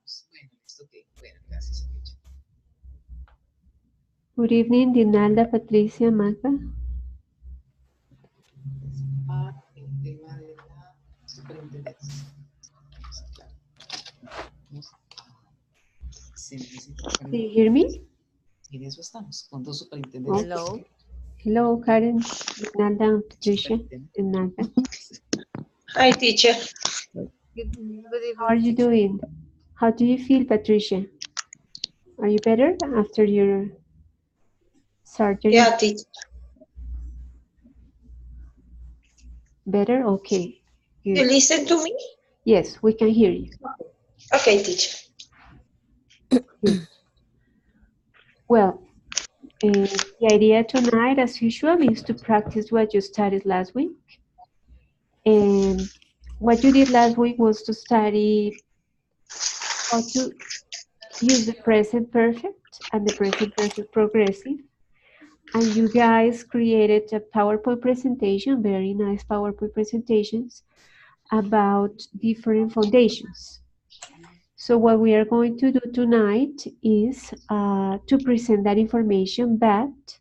estamos. Bueno, listo, ok. Bueno, gracias, Amelia. Good evening, Dinalda, Patricia, Maca. El tema de la superintendencia. Claro. Vamos a simplificar. Do you hear me? Y en eso estamos, con dos superintendencias. Okay. Hello, Karen, Dinalda, and Patricia, Dinalda. Hi, teacher. Good How are evening, you teacher. doing? How do you feel, Patricia? Are you better after your surgery? Yeah, teacher. Better? Okay. You Good. listen to me? Yes, we can hear you. Okay, teacher. Good. Well, the idea tonight, as usual, is to practice what you studied last week. And what you did last week was to study how to use the present perfect and the present perfect progressive. And you guys created a PowerPoint presentation, very nice PowerPoint presentations about different foundations. So what we are going to do tonight is to present that information, but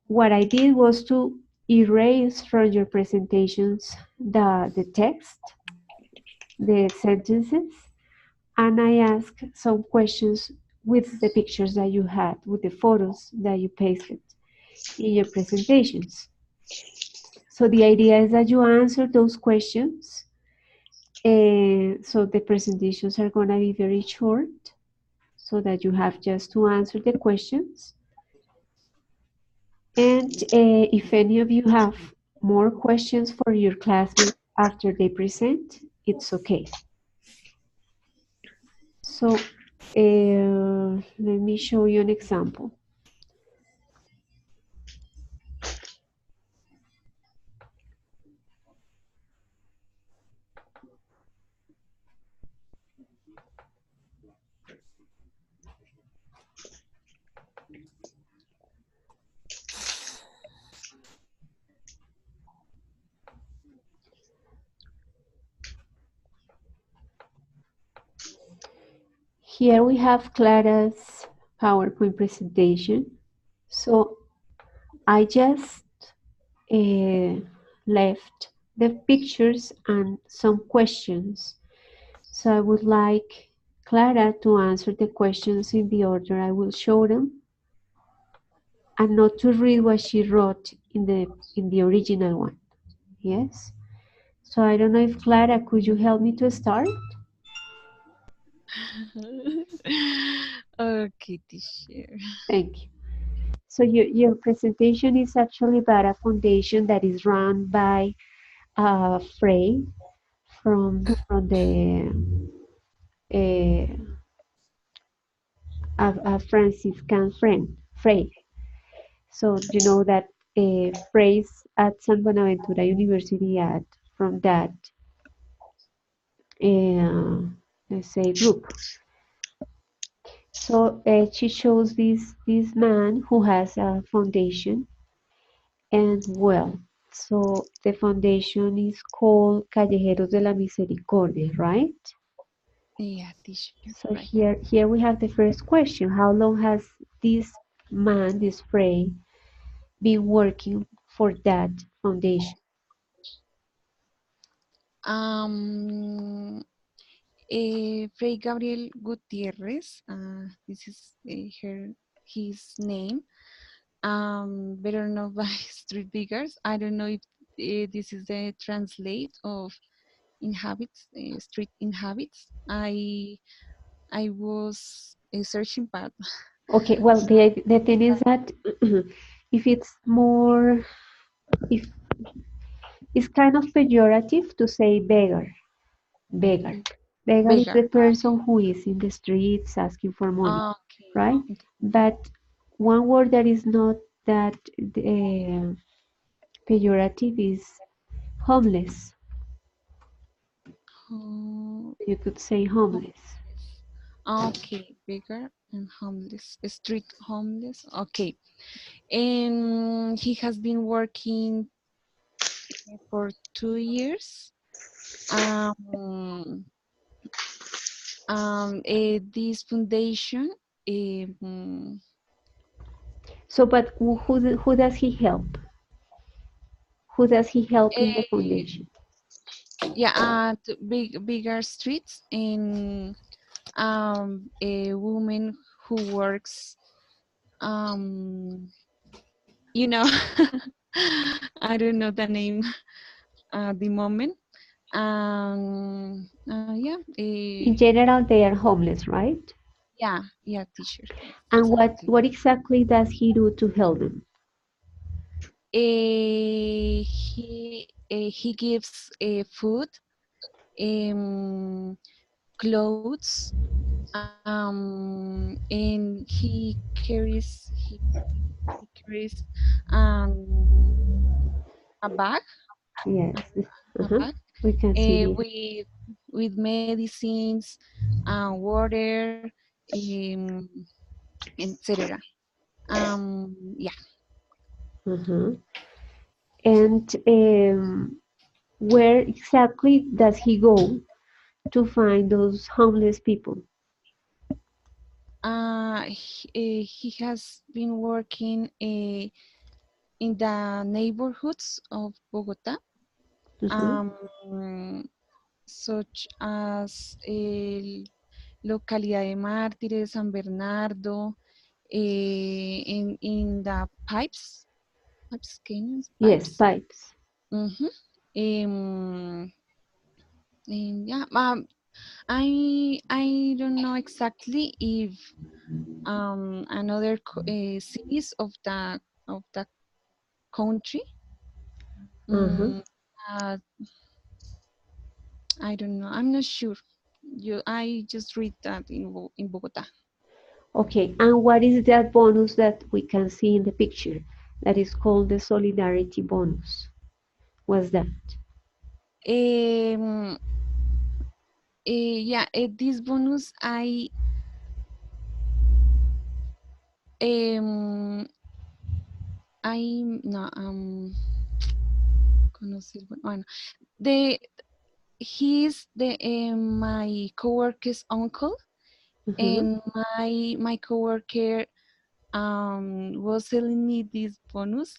what I did was to erase from your presentations the text, the sentences, and I asked some questions with the pictures that you had, with the photos that you pasted in your presentations. So the idea is that you answer those questions. So the presentations are going to be very short so that you have just to answer the questions. And if any of you have more questions for your classmates after they present, it's okay. So let me show you an example. Here we have Clara's PowerPoint presentation. So I just left the pictures and some questions. So I would like Clara to answer the questions in the order I will show them and not to read what she wrote in the original one. Yes? So I don't know if Clara, could you help me to start? Okay, teacher. Thank you. So your presentation is actually about a foundation that is run by Frey from the a Franciscan friend, Frey. So you know that Frey's at San Buenaventura University at from that let's say group. So she shows this man who has a foundation, and well, so the foundation is called Callejeros de la Misericordia, right? Yeah, teacher. So Right. here we have the first question. How long has this man, this Frey, been working for that foundation? Frei Gabriel Gutierrez. This is his name. Better known by street beggars. I don't know if this is the translate of inhabits, street inhabits. I was searching, but Okay, well, the thing is that if it's more, if it's kind of pejorative to say beggar. Beggar. Beggar is beggar. the person who is in the streets asking for money, Okay. right? Okay. But one word that is not that pejorative is homeless. Oh, You could say homeless. okay, beggar and homeless, street homeless. Okay, and he has been working for 2 years. Um, This foundation, um, So, but who does he help? Who does he help in the eh, foundation? yeah, bigger streets and a woman who works, um, you know, I don't know the name at the moment. Yeah, In general, they are homeless, right? yeah, teacher. And Exactly. what exactly does he do to help them? He gives food, um, clothes, and he carries um, a bag, Yes. a Uh-huh. bag We can see this. with medicines, water, etc. Yeah. Uh-huh. And where exactly does he go to find those homeless people? He has been working in the neighborhoods of Bogota, Uh-huh. um, such as Localidad de Mártires, San Bernardo, in the canyons, Yes, pipes. pipes. Mhm. And yeah, I don't know exactly if another cities of the country. Uh-huh. Mm, uh, I don't know. I'm not sure. I just read that in Bogota. Okay, and what is that bonus that we can see in the picture that is called the solidarity bonus? What's that? Um, yeah, this bonus um, I no conocer, bueno, the he's the my coworker's uncle, Uh-huh. and my coworker was telling me this bonus.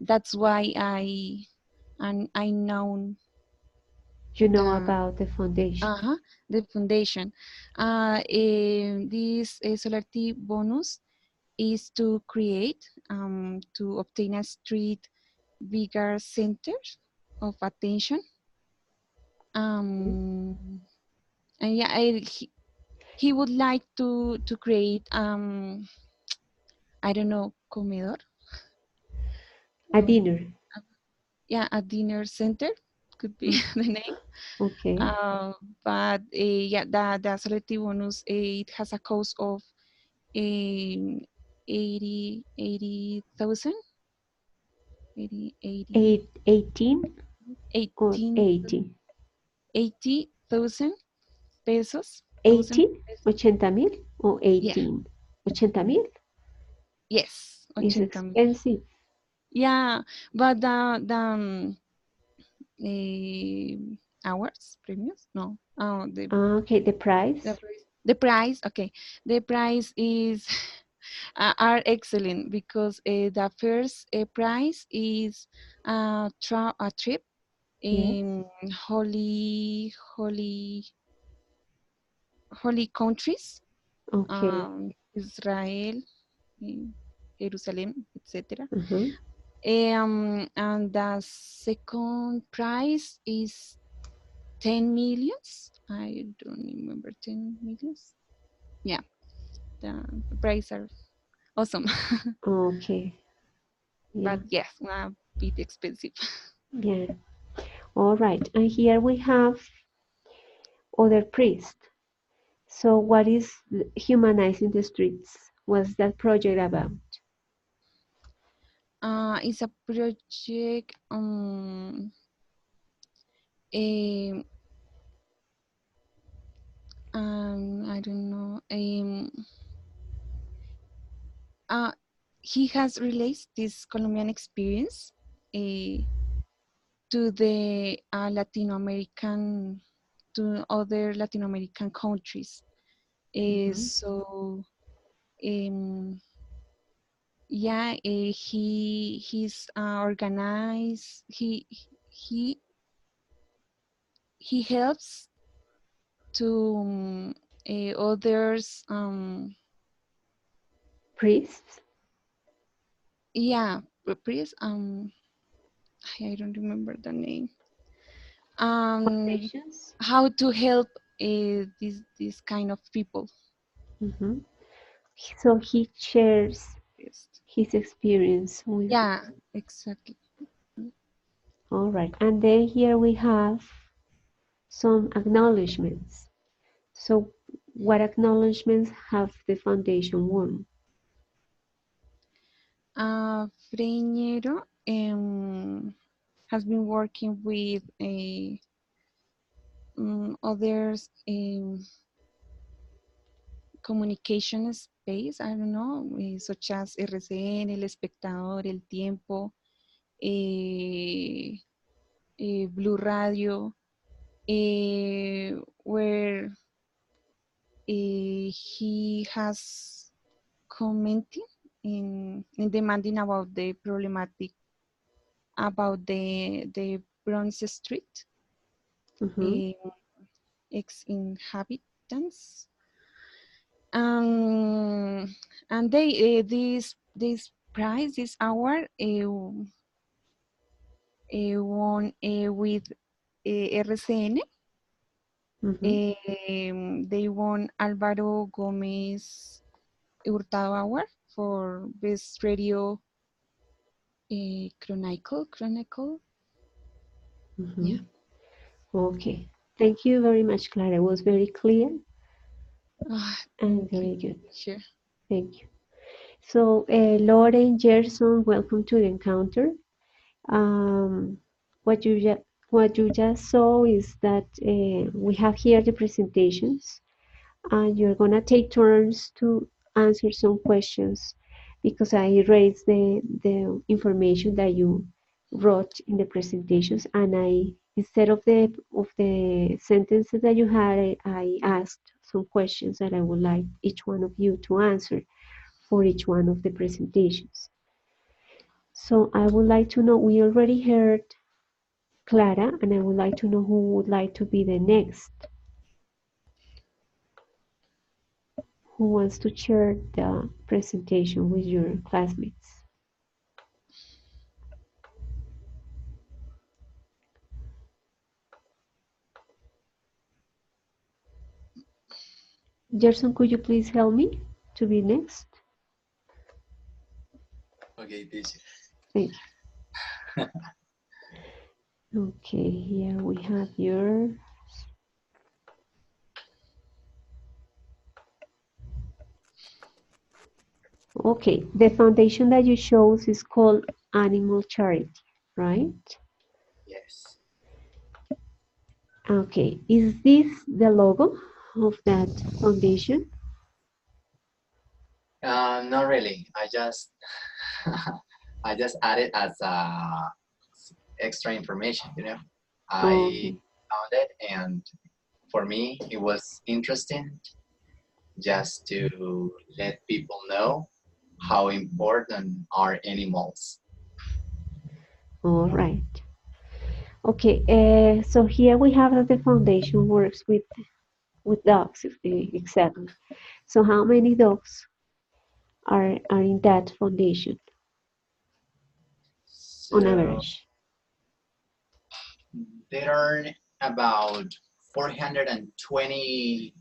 That's why I know You know the about the foundation. uh-huh, the foundation. This Solarity bonus is to create, to obtain a street bigger center of attention. Um, and yeah, he would like to create, I don't know, comedor. A Um, dinner. yeah, a dinner center could be Mm, the name. okay. But yeah, the selective bonus, it has a cost of um, 80,000, 80, 18 or 18, 80? 80,000 pesos. 80? Pesos. 80,000 or Yeah, 18? 80,000 yes, is 80,000. expensive. Yeah, but eh, hours premiums? No, Okay, the price? the price. Okay, the price is are excellent because the first price is a trip Yes. in holy countries, Okay. Israel, eh, Jerusalem, etc. Uh-huh. And the second price is 10 millions. I don't remember, 10 millions. Yeah, the price are awesome, Okay. but Yeah. yes, a bit expensive. Yeah. All right. And here we have other priest. So what is humanizing the streets? What's that project about? It's a project. Um, I don't know. Uh, he has released this Colombian experience uh, to the Latin American, to other Latin American countries. So yeah, he's organized. He helps to others. Priests? Yeah, priests. I don't remember the name. Foundations? How to help this kind of people. Mhm. So he shares Yes. his experience with. Yeah, exactly. All right. And then here we have some acknowledgements. So what acknowledgements have the foundation won? Freñero has been working with others communication space, I don't know, such as RCN, El Espectador, El Tiempo, Blue Radio, where he has commented in demanding about the problematic about the Bronx Street Mhm. ex-inhabitants. And they this prize this award won with RCN. Mhm. They won Álvaro Gómez Hurtado Award for Best Radio Chronicle. Mhm. Yeah. Okay. Thank you very much, Clara. It was very clear and very good. Sure. Thank you. So, Lauren, Gerson, welcome to the encounter. What you just saw is that we have here the presentations, and you're gonna take turns to answer some questions because I raised the information that you wrote in the presentations, and I instead of the sentences that you had, I asked some questions that I would like each one of you to answer for each one of the presentations. So I would like to know, we already heard Clara, and I would like to know who would like to be the next. Who wants to share the presentation with your classmates? Gerson, could you please help me to be next? Okay, teacher. Thank you. Okay, here we have your. Okay, the foundation that you chose is called Animal Charity, right? Yes. Okay, is this the logo of that foundation? Not really. I just added as extra information. I Okay. found it, and for me, it was interesting just to let people know how important are animals. All right. Okay, so here we have that the foundation works with dogs, exactly. So how many dogs are in that foundation on So average? there are about 420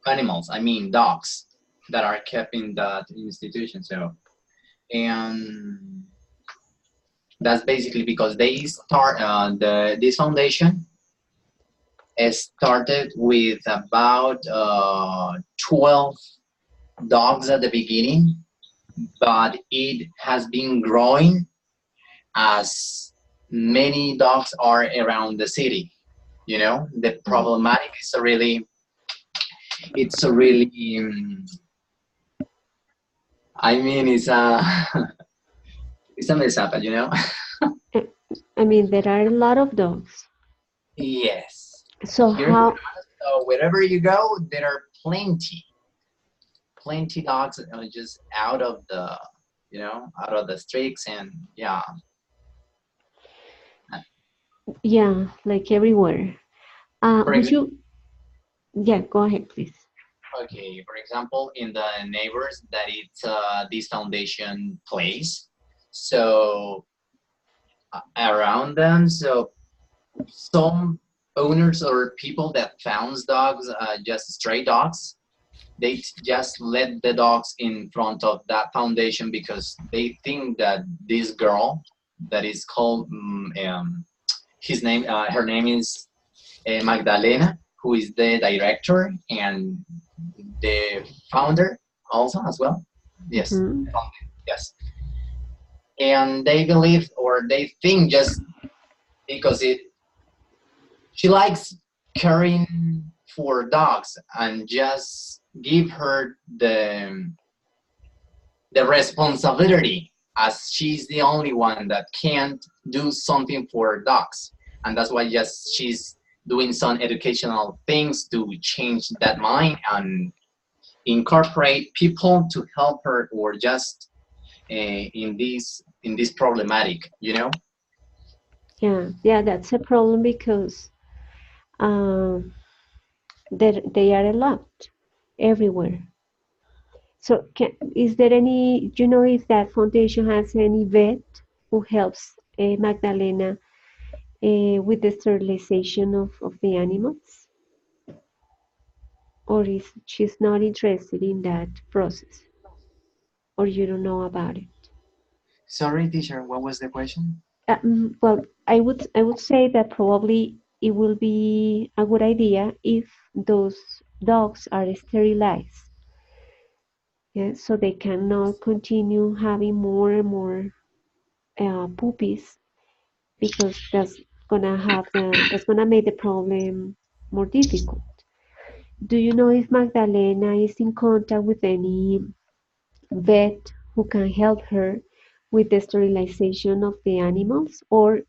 animals, I mean dogs, that are kept in that institution. So, and that's basically because they start this foundation started with about 12 dogs at the beginning, but it has been growing as many dogs are around the city. The problematic is it's a really I mean it's a it's a mess up. I mean, there are a lot of dogs. Yes. So Here, how? so wherever you go, there are plenty dogs just out of the, out of the streets, and yeah. Yeah, like everywhere. For Would example, you? Yeah, go ahead, please. okay, for example, in the neighbors that it's this foundation place, so around them, so some owners or people that founds dogs, just stray dogs, they just let the dogs in front of that foundation because they think that this girl that is called her name is Magdalena, who is the director and the founder also as well. Yes, Mhm. yes. And they believe or they think just because she likes caring for dogs and just give her the responsibility as she's the only one that can't do something for dogs, and that's why just she's doing some educational things to change that mind and incorporate people to help her or just in this problematic, Yeah, yeah, that's a problem because um, they are a lot everywhere. So, is there any? Do you know if that foundation has any vet who helps Magdalena with the sterilization of the animals, or is she's not interested in that process, or you don't know about it? Sorry, teacher, what was the question? Well, I would say that probably it will be a good idea if those dogs are sterilized, yeah, so they cannot continue having more and more puppies because that's gonna make the problem more difficult. Do you know if Magdalena is in contact with any vet who can help her with the sterilization of the animals, or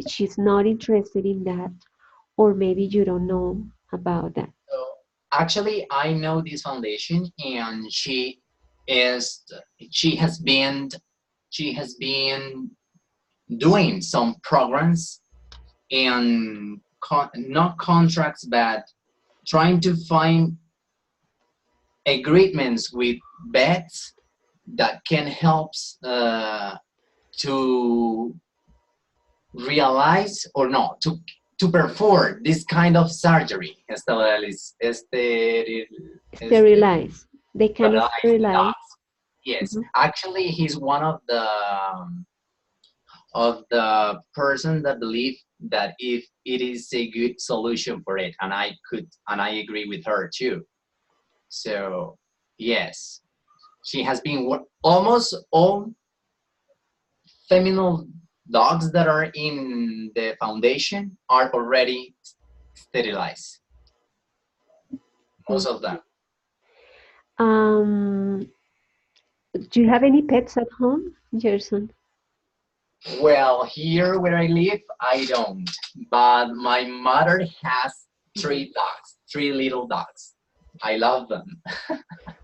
she's not interested in that, or maybe you don't know about that? So actually, I know this foundation, and is she has been she has been doing some programs and not contracts, but trying to find agreements with vets that can help to realize or not to perform this kind of surgery. Sterilize. They can Sterilize the sterilize. dogs. Yes, Mhm. actually, he's one of the person that believe that if it is a good solution for it, and I agree with her too. So yes, she has been almost all feminine dogs that are in the foundation are already sterilized. Most of them. Um, do you have any pets at home, Gerson? Well, here where I live, I don't. But my mother has three little dogs. I love them.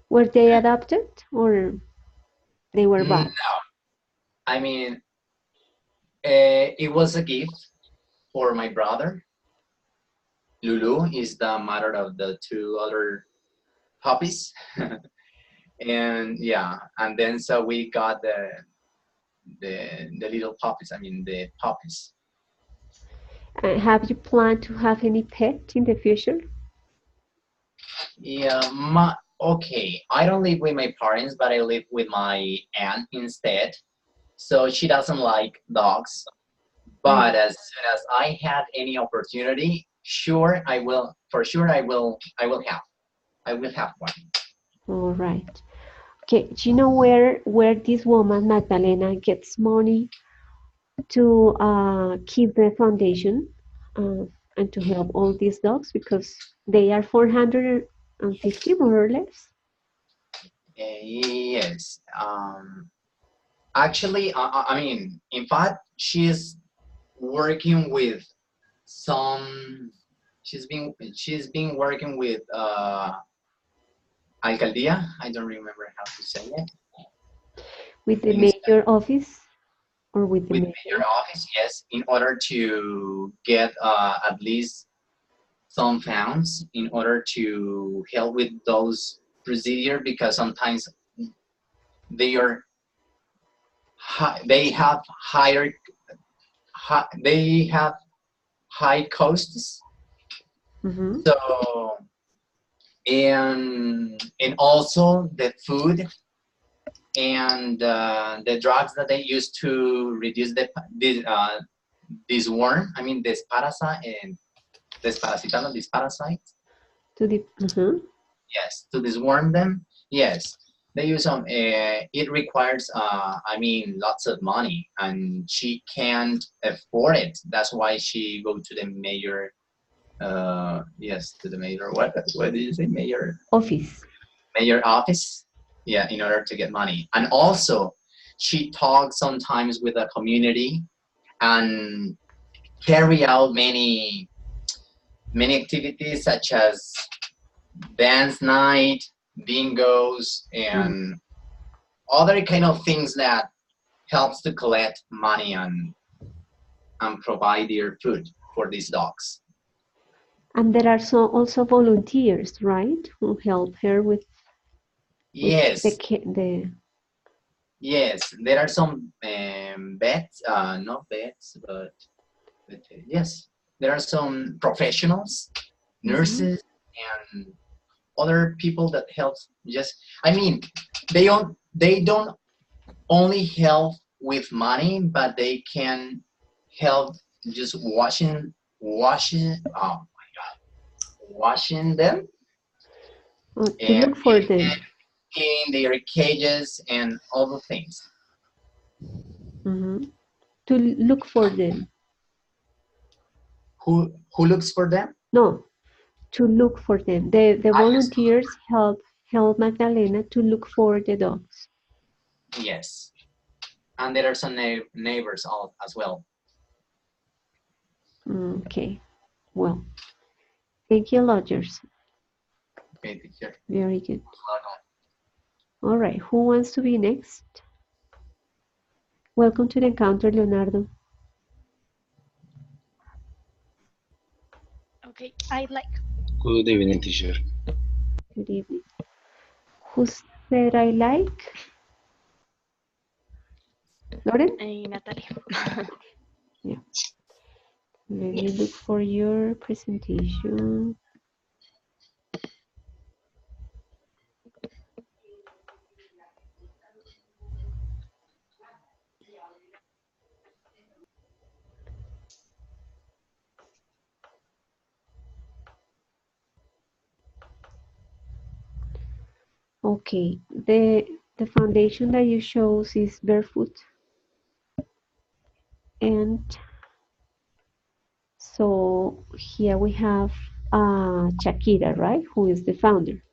Were they adopted or they were No, bought? I mean, it was a gift for my brother. Lulu is the mother of the two other puppies. And yeah, and then so we got the little puppies. I mean the puppies. Have you planned to have any pet in the future? Yeah, okay. I don't live with my parents, but I live with my aunt instead. So she doesn't like dogs. Mm. But as soon as I had any opportunity, sure I will. For sure I will. I will have one. All right. Okay. Do you know where this woman Magdalena gets money to keep the foundation uh, and to help all these dogs because they are 450 more or less? Yes. Actually, I mean, in fact, she's working with some. she's been working with alcaldía. I don't remember how to say it. With the In mayor office or with the with mayor? your office, yes, in order to get at least some funds in order to help with those procedure, because sometimes they are they have higher they have high costs. Mhm. So and also the food and the drugs that they use to reduce this worm. I mean this parasite and desparasitando, this parasite. To the Yes, to disworm them. Yes, they use some. It requires, I mean, lots of money, and she can't afford it. That's why she go to the mayor. Yes, to the mayor. What did you say, mayor? office. Mayor office. Yeah, in order to get money, and also she talks sometimes with the community and carry out many activities such as dance night, bingos, and other kind of things that helps to collect money and provide their food for these dogs. And there are also volunteers, right, who help her with Yes, the yes, there are some vets, not vets, but yes, there are some professionals, nurses, and other people that help. Just, I mean, they don't only help with money, but they can help just washing. Oh my God, washing them to and look for them. cleaning their cages and all the things. Mhm. To look for them. Who looks for them? No, to look for them. The volunteers help Magdalena to look for the dogs. Yes, and there are some neighbors as well. Okay, well, thank you, Lodgers. Okay, teacher. Very good. Welcome. All right, who wants to be next? Welcome to the encounter, Leonardo. Okay, I'd like. Good evening, teacher. Good evening. Who said I like? Lauren? Natalia. Yeah. Let me look for your presentation. Okay, the foundation that you chose is Barefoot. And so here we have Shakira, right? Who is the founder.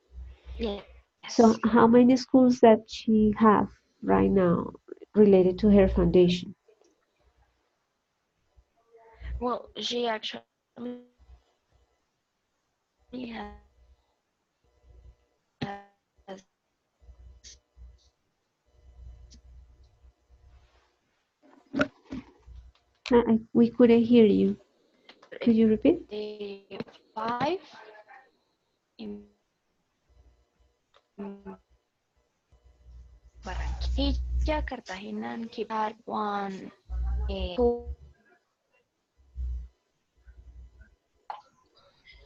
Yes. So how many schools that she have right now related to her foundation? Well, she actually has We couldn't hear you. Could you repeat? 5 in Barranquilla, Cartagena, and Quito had one.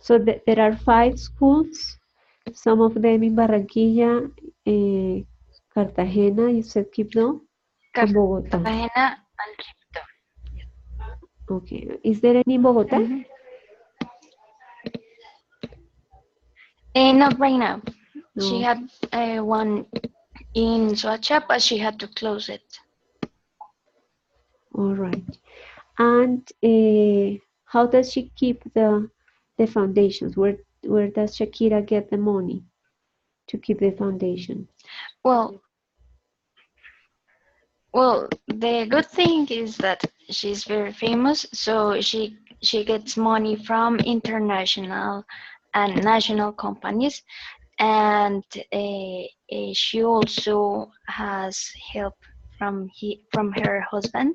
So there are 5 schools, some of them in Barranquilla, Cartagena, you said Quibdó, and Bogotá. Cartagena and Quito. Okay, is there any in Bogotá? Not right now. No. She had one in Soacha, but she had to close it. All right. And how does she keep the foundations? Where does Shakira get the money to keep the foundation? Well, the good thing is that she's very famous, so she she gets money from international and national companies, and she also has help from her husband.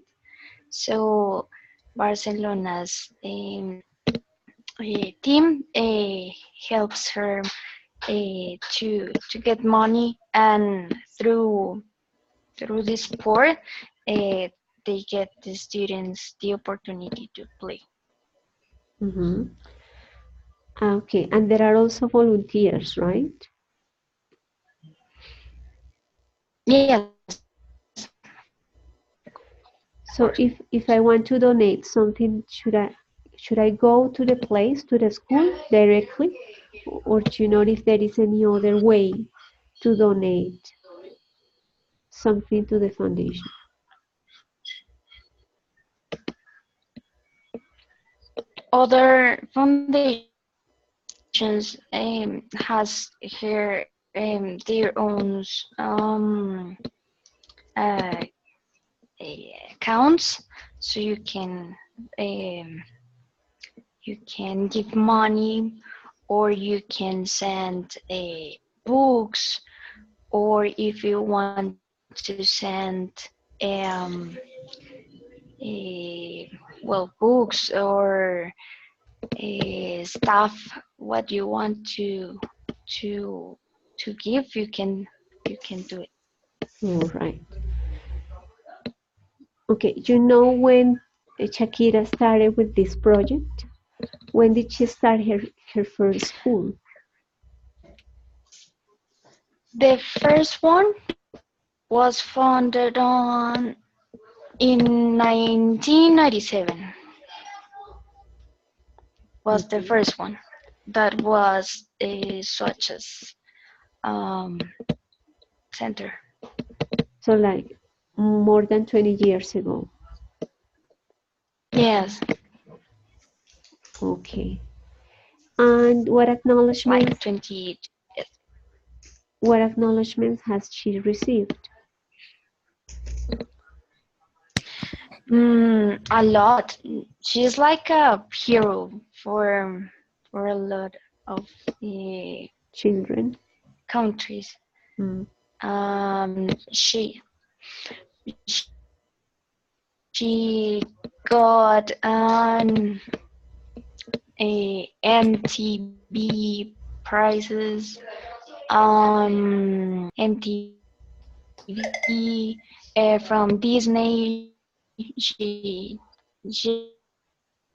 So Barcelona's team helps her to get money, and through this sport, they get the students the opportunity to play. Mm-hmm. Okay, and there are also volunteers, right? Yes. So if I want to donate something, should I go to the place, to the school directly, or do you know if there is any other way to donate something to the foundation? Other foundations has here their own uh, accounts, so you can give money, or you can send books, or if you want to send um, books or stuff, what you want to to give, you can do it. All right. Okay, you know when Shakira started with this project? When did she start her first school? The first one was founded in 1997. Was the first one that was such as um, center. So like more than 20 years ago. Yes, Okay. And what like acknowledgments 20. has she received? A lot. She's like a hero for a lot of Children? countries. Mm. She she got an a MTV prizes, MTV from Disney. She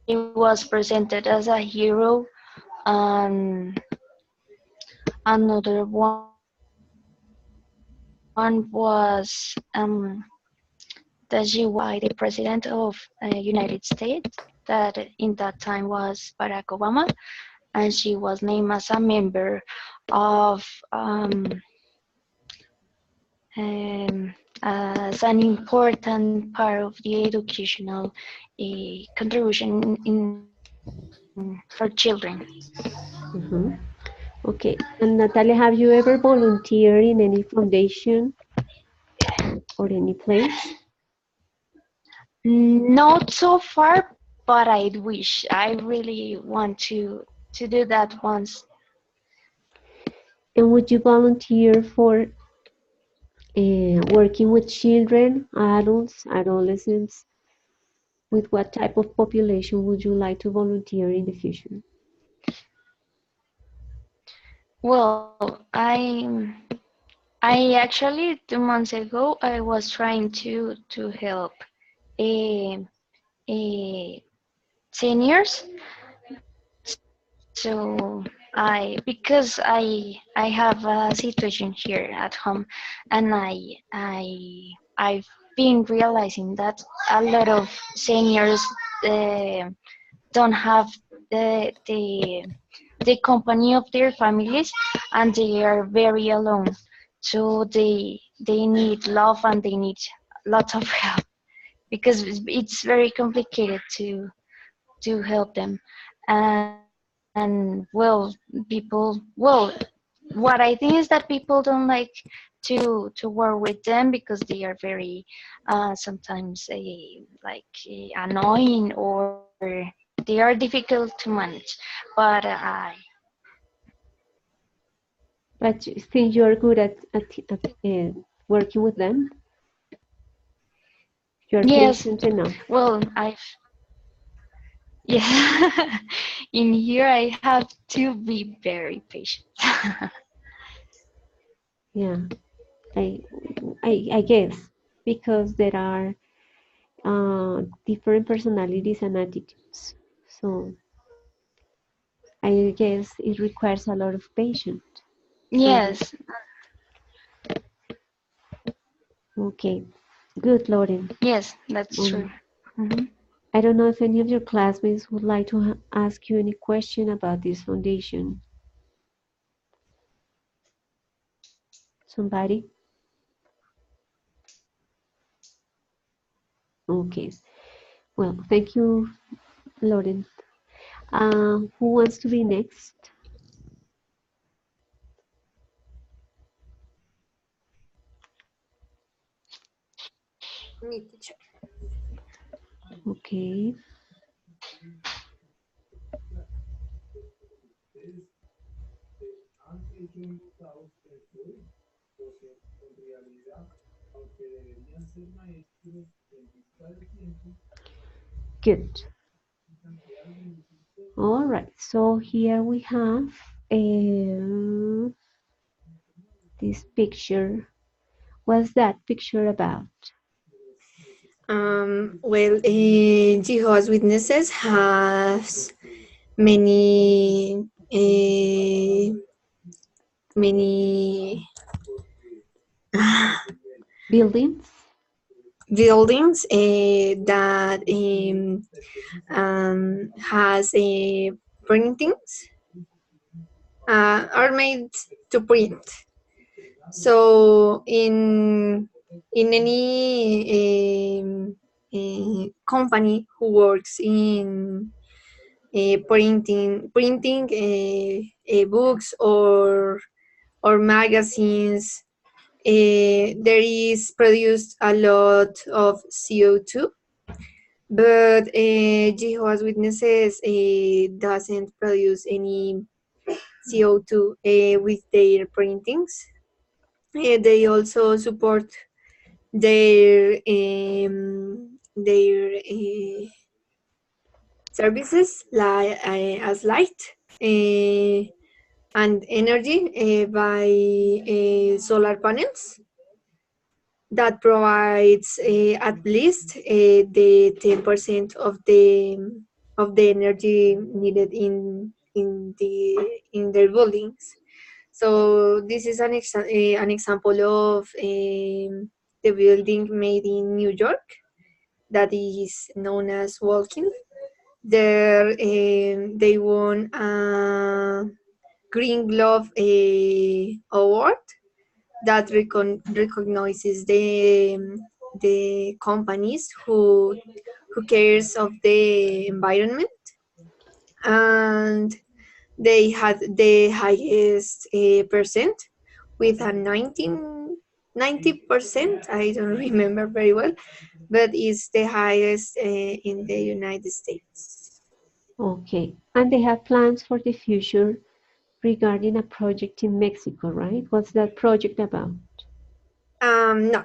was presented as a hero. Another one was that she was by the president of United States, that in that time was Barack Obama, and she was named as a member of as an important part of the educational contribution for children. Mhm. Okay. And Natalia, have you ever volunteered in any foundation or any place? Not so far, but I wish. I really want to do that once. And would you volunteer for working with children, adults, adolescents? With what type of population would you like to volunteer in the future? Well, I actually 2 months ago I was trying to help a seniors. So because I have a situation here at home, and I've been realizing that a lot of seniors uh, don't have the company of their families, and they are very alone. So they need love, and they need lots of help, because it's very complicated to help them. And people, what I think is that people don't like to work with them, because they are very sometimes annoying, or they are difficult to manage, but I But you think you're good at working with them? You're yes, patient enough. well, yeah, in here I have to be very patient. Yeah, I guess because there are different personalities and attitudes. So I guess it requires a lot of patience. Yes, Okay, good, Lauren. yes, that's true. Mhm. I don't know if any of your classmates would like to ask you any question about this foundation. Somebody? Okay. Well, thank you, Lauren. Who wants to be next? Me, teacher. Okay. Good. All right. So here we have this picture. What's that picture about? Well, Jehovah's Witnesses has many many Buildings? buildings that has printings are made to print. So in any company who works in printing books or magazines, there is produced a lot of CO2, but Jehovah's Witnesses doesn't produce any CO2 with their printings. They also support their services like as light and energy by solar panels that provides at least the 10% of the energy needed in their buildings. So this is an example of the building made in New York that is known as Walking. There they won a Green Glove award that recognizes the companies who cares of the environment, and they had the highest percent with a 90%. I don't remember very well, but it's the highest in the United States. Okay. And they have plans for the future regarding a project in Mexico, right? What's that project about? No.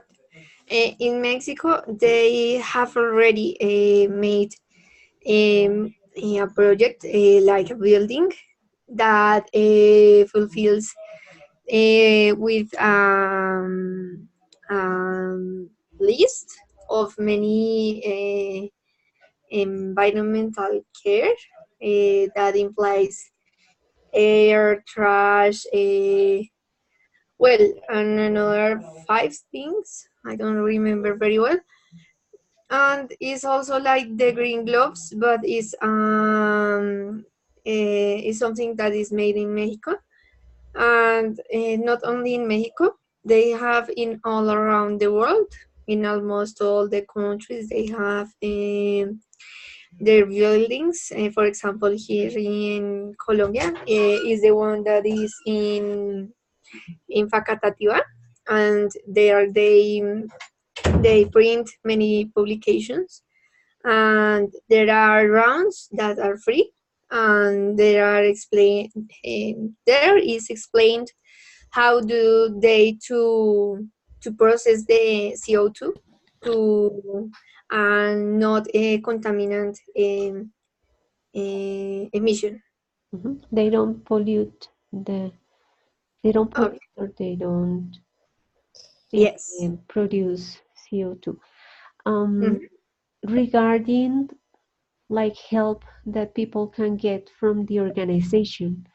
In Mexico, they have already made a project like a building that fulfills with list of many environmental care that implies air, trash, well, and another 5 things. I don't remember very well. And it's also like the Green Gloves, but it's something that is made in Mexico, and not only in Mexico, they have in all around the world, in almost all the countries, they have their buildings. For example, here in Colombia is the one that is in Facatativá, and there they print many publications, and there are rounds that are free, and there is explained how do they to process the CO2 to and not a contaminant emission. They don't pollute they don't Okay. pollute or they don't Yes. produce CO2. Mhm. Regarding like help that people can get from the organization,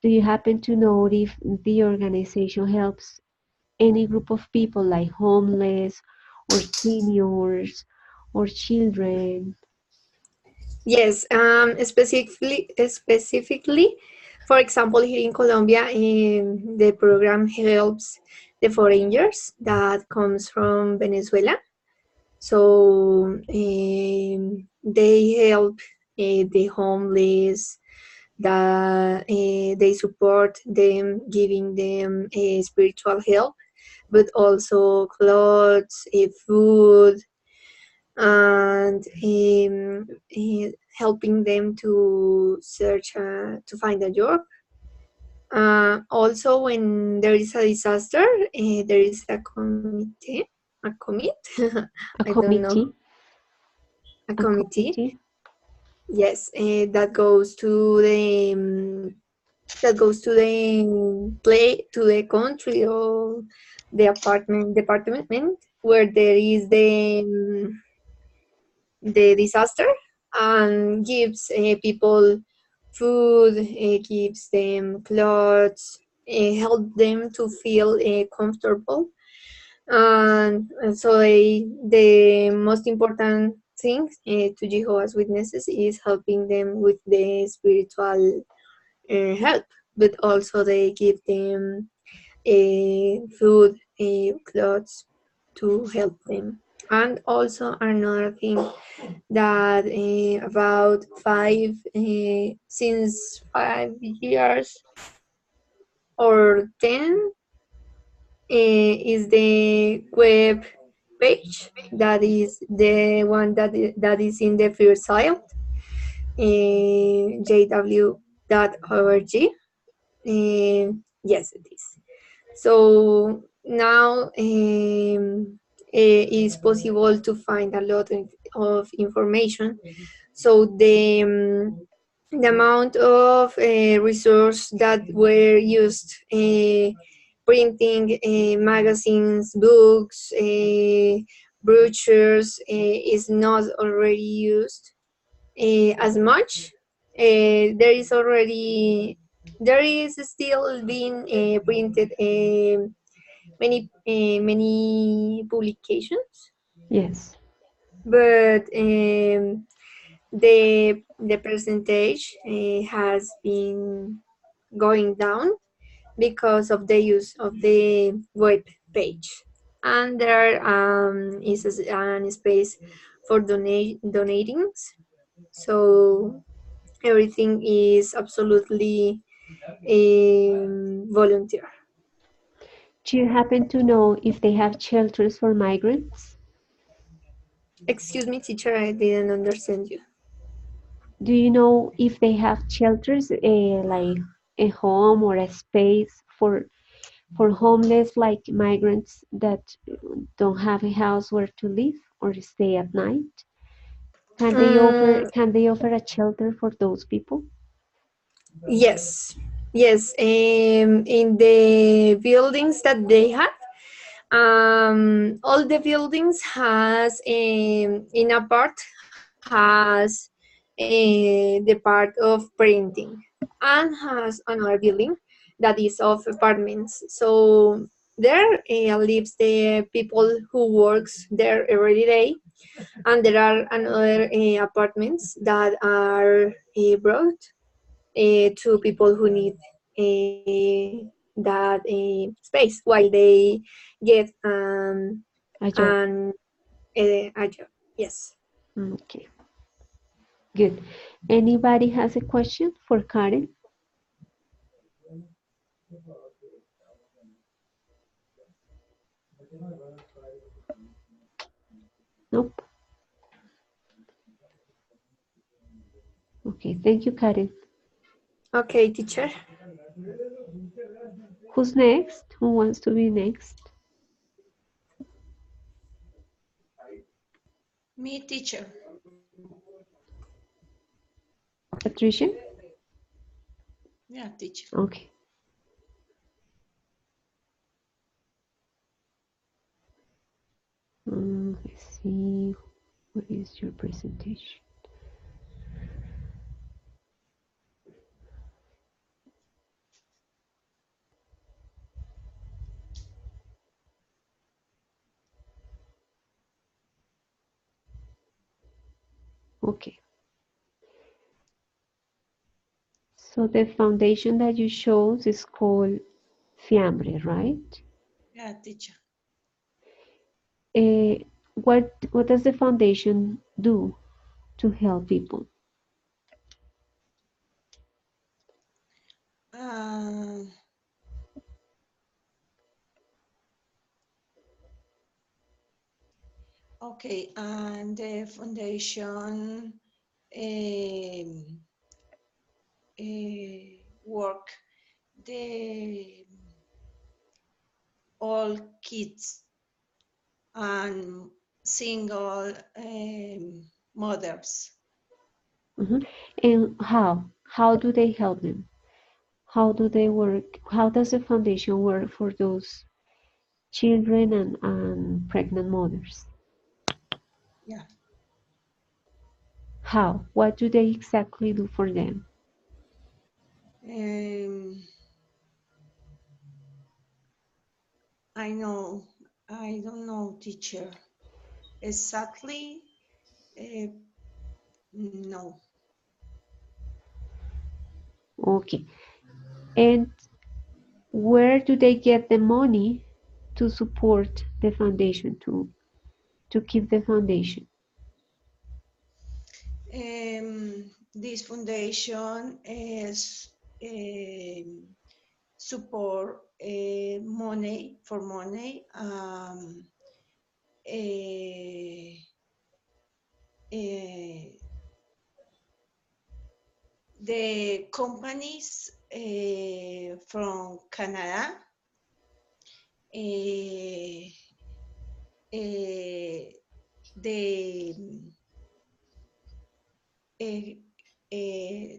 do you happen to know if the organization helps any group of people like homeless or seniors or children? Yes, specifically, for example, here in Colombia, the program helps the foreigners that comes from Venezuela. So they help the homeless, they support them, giving them spiritual help, but also clothes, food, and helping them to search to find a job. Also, when there is a disaster, there is a committee, a commit, I A don't know, committee? a A committee. committee? Yes, that goes to the to the country or the department where there is the disaster, and gives people food, gives them clothes, help them to feel comfortable. And so the most important thing to Jehovah's Witnesses is helping them with the spiritual help, but also they give them food, clothes to help them. And also another thing that about since 5 years or 10 is the web page that is the one that is in the first site, jw.org. Yes, it is. So now it's possible to find a lot of information. So the amount of resource that were used printing magazines, books, brochures is not already used as much. There is still being printed many publications, Yes. but the percentage has been going down because of the use of the web page, and there is an space for donatings. So everything is absolutely volunteer. Do you happen to know if they have shelters for migrants? Excuse me, teacher, I didn't understand you. Do you know if they have shelters, like a home or a space for homeless like migrants that don't have a house where to live or stay at night? Mm, Can they offer a shelter for those people? yes, yes. In the buildings that they have, all the buildings has in a part has the part of printing, and has another building that is of apartments. So there lives the people who works there every day, and there are another apartments that are brought to people who need that space while they get A job. an a job. Yes. Okay, good. Anybody has a question for Karen? Nope. Okay, thank you, Karen. Okay, teacher. Who's next? Who wants to be next? Me, teacher. Patricia? Yeah, teacher. Okay. Let's see. What is your presentation? Okay. So the foundation that you chose is called Fiambre, right? Yeah, teacher. What does the foundation do to help people? Okay, and the foundation work the all kids and single mothers. And how? How do they help them? How do they work? How does the foundation work for those children and pregnant mothers? Yeah. How? What do they exactly do for them? I don't know, teacher. Exactly, no. Okay. And where do they get the money to support the foundation, to keep the foundation? This foundation is support money for money. The companies from Canada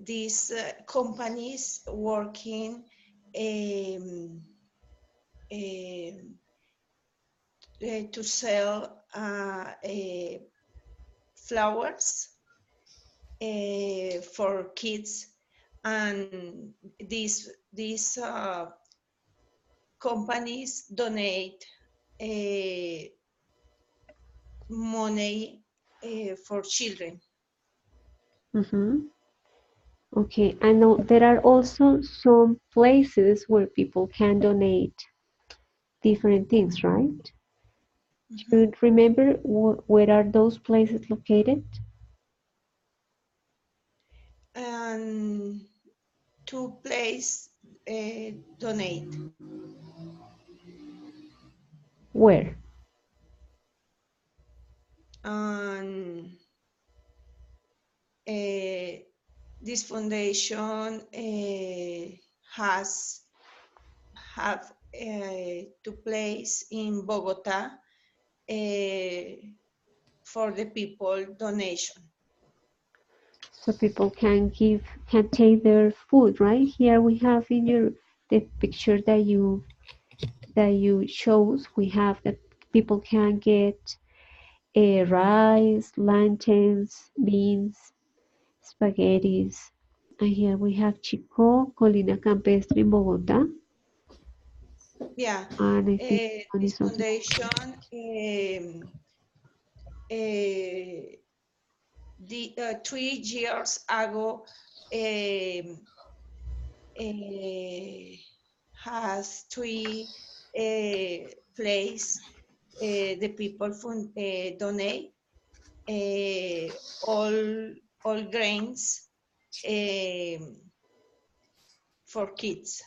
these companies working to sell flowers for kids, and these companies donate money for children. Okay, I know there are also some places where people can donate different things, right? Do you remember where are those places located? And to place donate. Where? And this foundation have to place in Bogota for the people donation. So people can take their food, right? Here we have in the picture that you shows, we have that people can get rice, plantains, beans, spaghettis. And here we have Chico, Colina Campestre in Bogota. Yeah, And I think this foundation the 3 years ago has three place the people donate all grains for kids.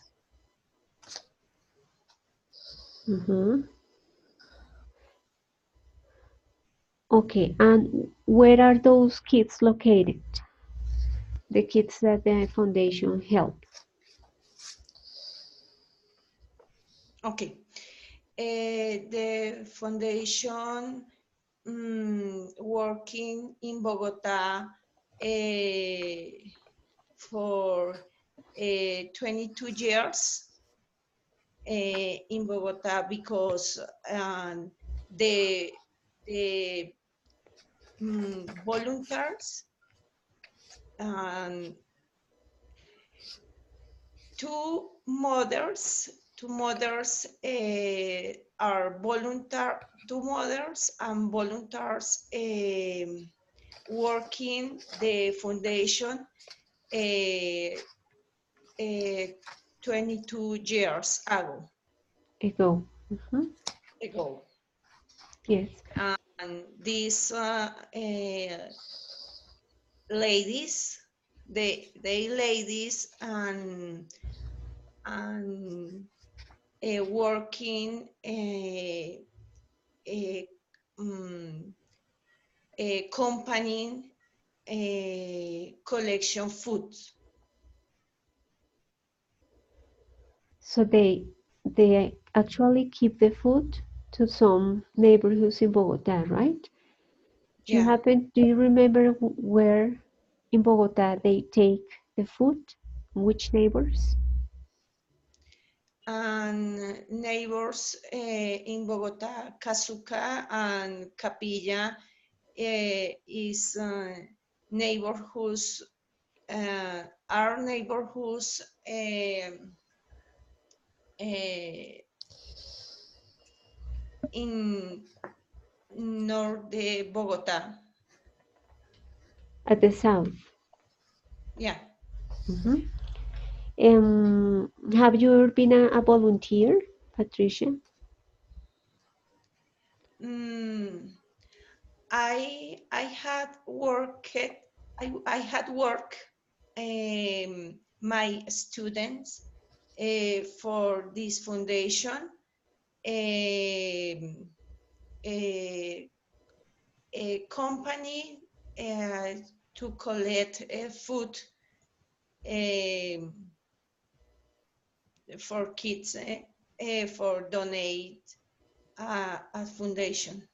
Okay, and where are those kids located? the kids that the foundation help? Okay. The foundation working in Bogota for 22 years in Bogota because the volunteers and two mothers are volunteer, two mothers and volunteers working the foundation 22 years ago. Ago. Yes. And these ladies, they ladies and working a company collection foods. So they actually keep the food to some neighborhoods in Bogota, right? Yeah. Do you remember where in Bogota they take the food? Which neighbors? And neighbors in Bogota, Casuca and Capilla is neighborhoods, our neighborhoods in north de Bogota. At the south. Yeah. Have you ever been a volunteer, Patricia? I had worked. I had work my students for this foundation. A company to collect food for kids for donate a foundation.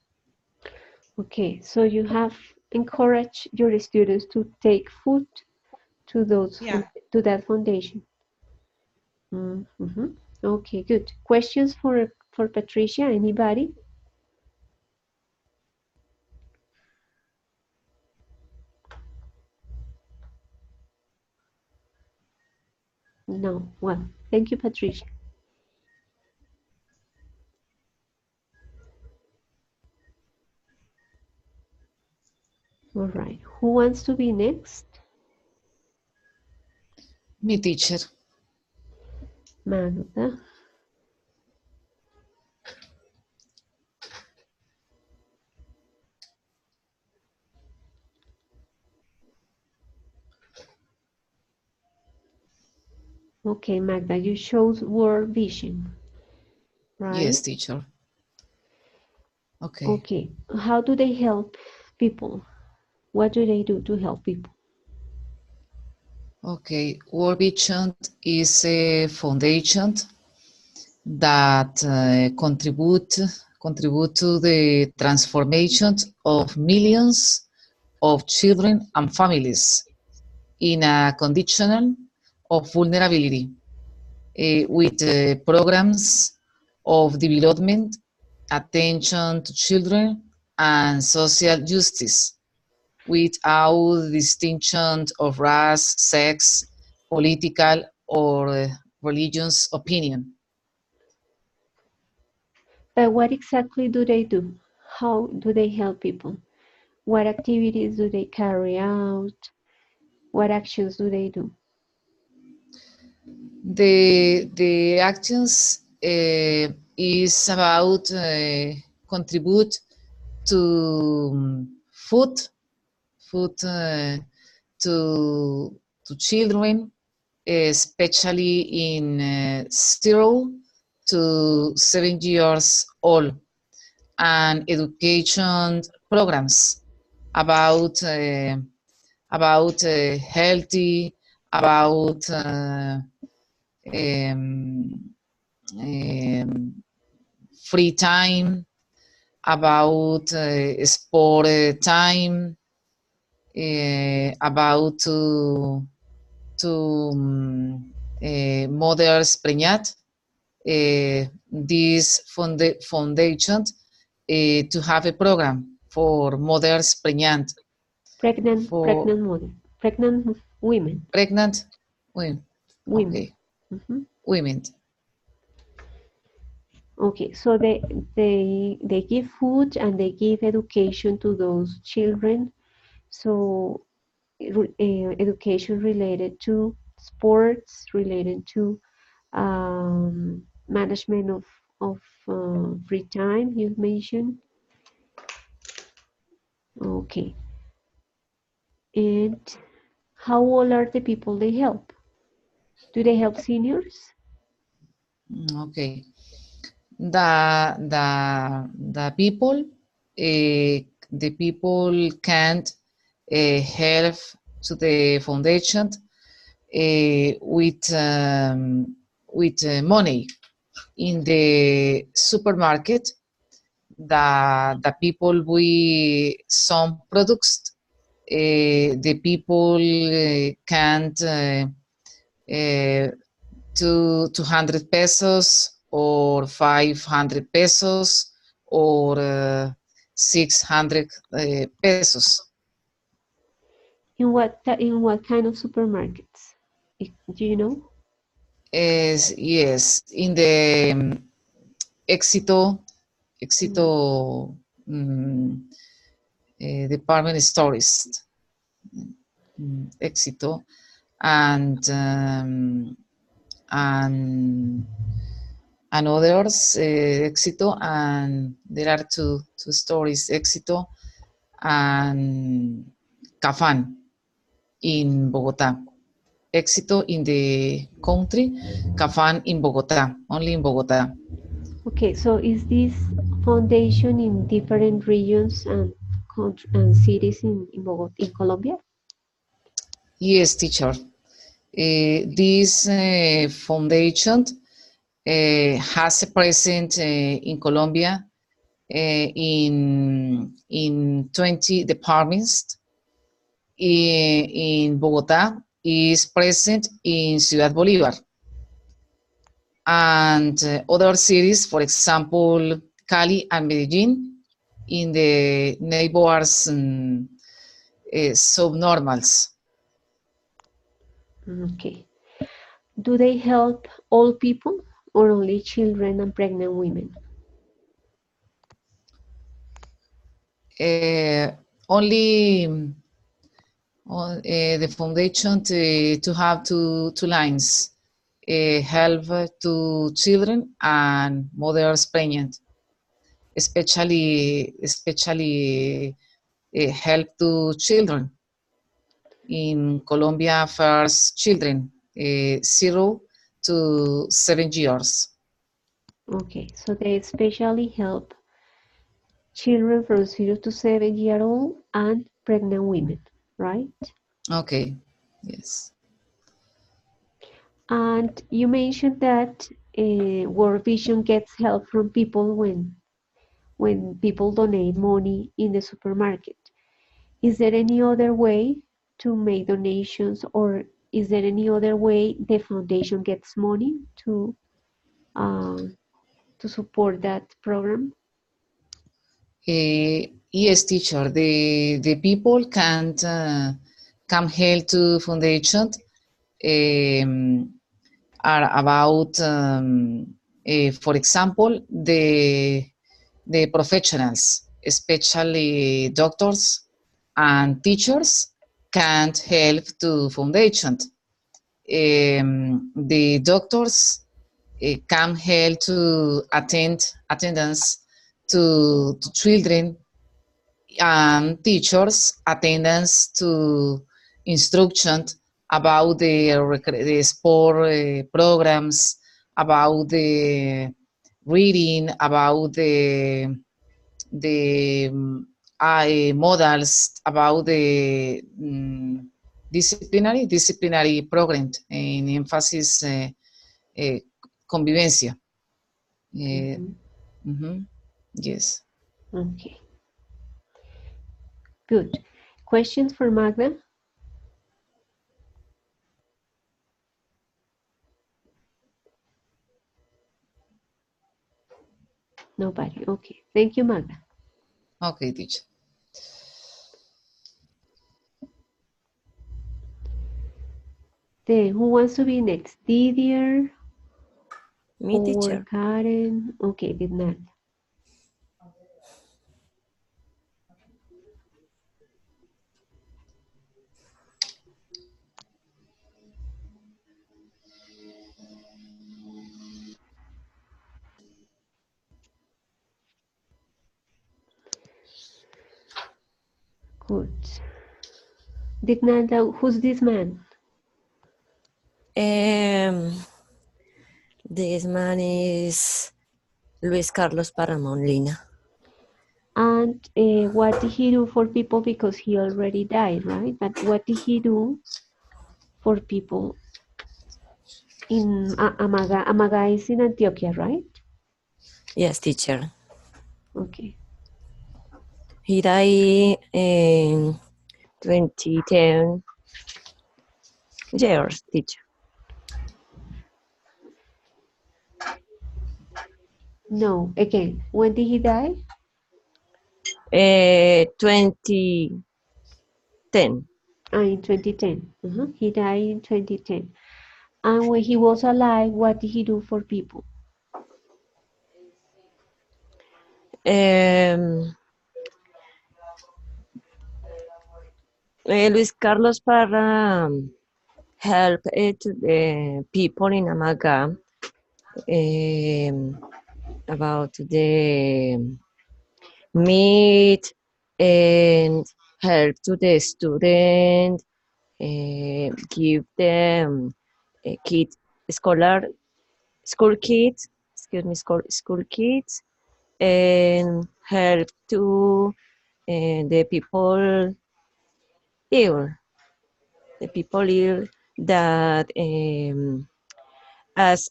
Okay, so you have encouraged your students to take food to to that foundation. Okay, good. Questions for Patricia? Anybody? No. Well, thank you, Patricia. All right. Who wants to be next? Me, teacher. Magda. Okay, Magda, you chose World Vision, right? Yes, teacher. Okay. Okay. How do they help people? What do they do to help people? Okay, World Vision is a foundation that contribute to the transformation of millions of children and families in a condition of vulnerability with programs of development, attention to children, and social justice without distinction of race, sex, political, or religious opinion. But what exactly do they do? How do they help people? What activities do they carry out? What actions do they do? The actions is about contribute to food to children, especially in 0 to 7 years old, and education programs about about healthy, about free time, about sport time, about to Mothers Preñat. This foundation to have a program for mothers pregnant, Pregnant women. pregnant women. Women. Okay, women. Okay, so they give food and they give education to those children. So education related to sports, related to management of free time, you mentioned. Okay. And how old are the people they help? Do they help seniors? Okay. The people can't help to the foundation with money in the supermarket. The people buy some products. The people can't 200 pesos or 500 pesos or 600 pesos. In what kind of supermarkets? Do you know? Yes, in the Éxito department stores, Éxito, and others, Éxito, and there are two stores, Éxito and Cafán in Bogotá. Éxito in the country, Cafán in Bogotá, only in Bogotá. Okay, so is this foundation in different regions and cities in Bogotá, in Colombia? Yes, teacher. This foundation has a presence in Colombia in 20 departments. In Bogotá is present in Ciudad Bolívar. And other cities, for example, Cali and Medellin, in the neighbors subnormals. Okay. Do they help all people or only children and pregnant women? Only the foundation to have two lines. Help to children and mothers pregnant, especially help to children. In Colombia, first children 0 to 7 years. Okay, so they especially help children from 0 to 7-year-old and pregnant women, right? Okay, yes. And you mentioned that World Vision gets help from people when people donate money in the supermarket. Is there any other way to make donations, or is there any other way the foundation gets money to support that program? Yes, teacher. The people can't come help to foundation are about, for example, the professionals, especially doctors and teachers, can't help to foundation. The doctors can help to attendance to children, and teachers attendance to instruction about the sport programs, about the reading, about the models about the disciplinary program in emphasis convivencia. Yes. Okay. Good. Questions for Magda? Nobody. Okay. Thank you, Magda. Okay, teacher. Then who wants to be next? Didier? Me, or teacher. Karen? Okay, good night. Good. Dignanda, who's this man? This man is Luis Carlos Parra Molina. And what did he do for people? Because he already died, right? But what did he do for people in Amaga? Amaga is in Antioquia, right? Yes, teacher. Okay. He died in 2010 years, teacher. No, again, when did he die? 2010. In 2010. He died in 2010. And when he was alive, what did he do for people? Luis Carlos Parra helped to the people in Amaga about the meat and help to the student, give them kit, school kids, school kids, and help to the people ill, that as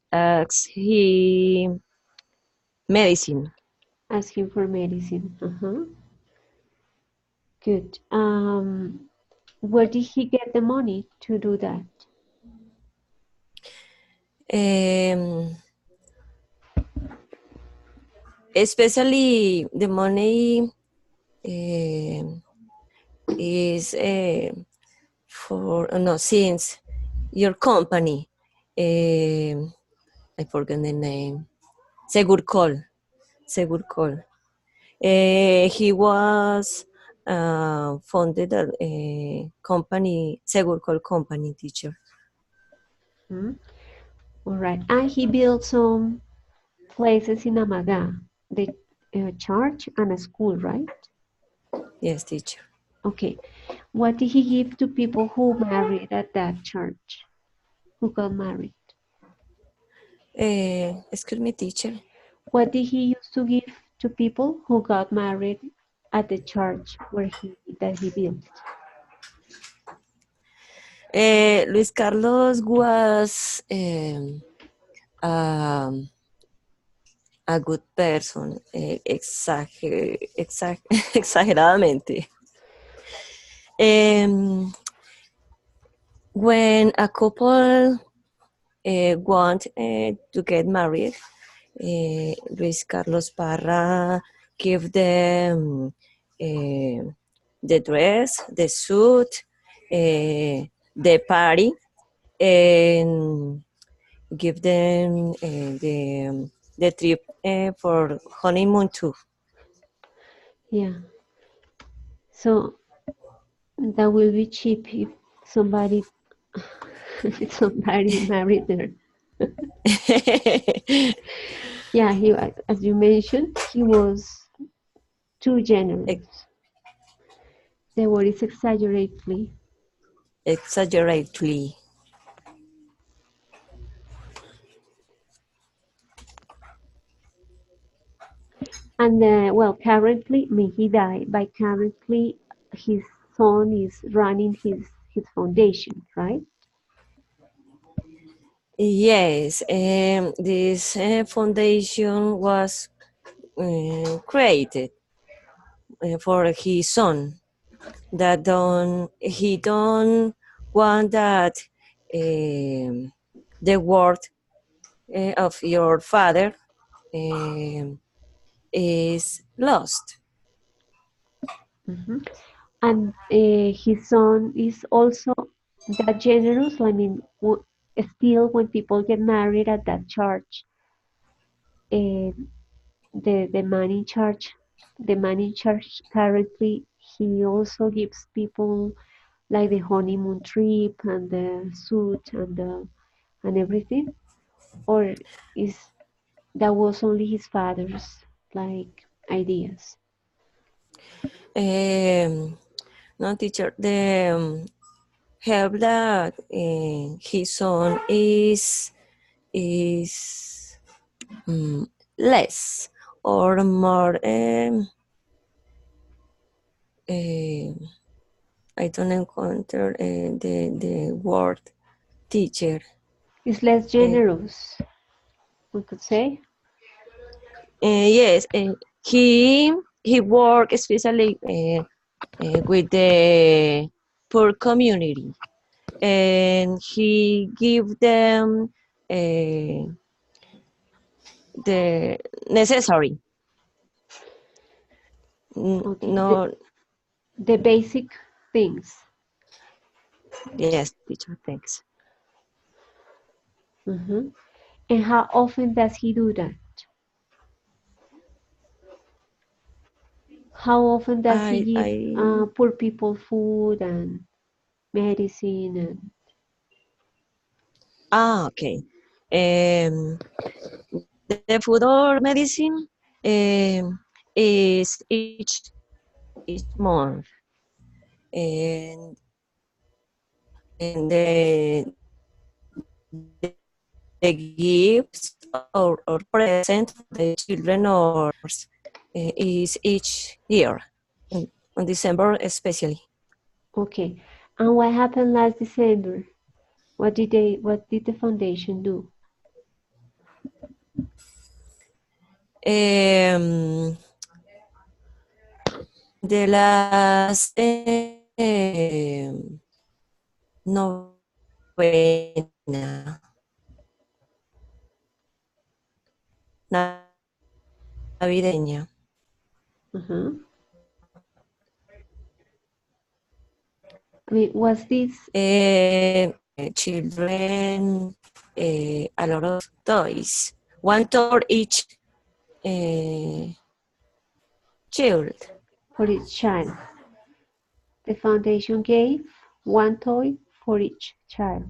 he medicine. Ask him for medicine. Good. Where did he get the money to do that? Especially the money is for no, since your company, I forgot the name, Segurcol. He was founded a company, Segurcol company, teacher. All right. And he built some places in Amaga, the church and a school, right? Yes, teacher. Okay. What did he give to people who married at that church? Who got married? Excuse me, teacher. What did he used to give to people who got married at the church that he built? Luis Carlos was a good person, exageradamente. When a couple want to get married, Luis Carlos Parra give them the dress, the suit, the party, and give them the trip for honeymoon too. Yeah. So that will be cheap if somebody married there. Yeah, he, as you mentioned, he was too generous. The word is exaggeratedly. Exaggeratedly. And well, currently, I mean, he died, but currently his son is running his foundation, right? Yes, this foundation was created for his son. That he don't want that the word of your father is lost. Mhm. And his son is also that generous. I mean, still when people get married at that church, uh, the man in charge, the man in charge currently, he also gives people like the honeymoon trip and the suit and everything, or is that was only his father's like ideas? No, teacher, the help that his son is less or more. I don't encounter the word teacher. Is less generous, we could say. Yes, he work especially with the poor community, and he give them the necessary. Okay, No, the basic things. yes, teacher, thanks. Hmm. And how often does he do that? How often does he give I poor people food and medicine and okay. The food or medicine is each month, and the gifts or present for the children or is each year, on December especially. okay. And what happened last December? What did the foundation do? Um, the last novena navideña. Uh-huh. I mean, was this Children a lot of toys, one toy each uh, child. for each child? The foundation gave one toy for each child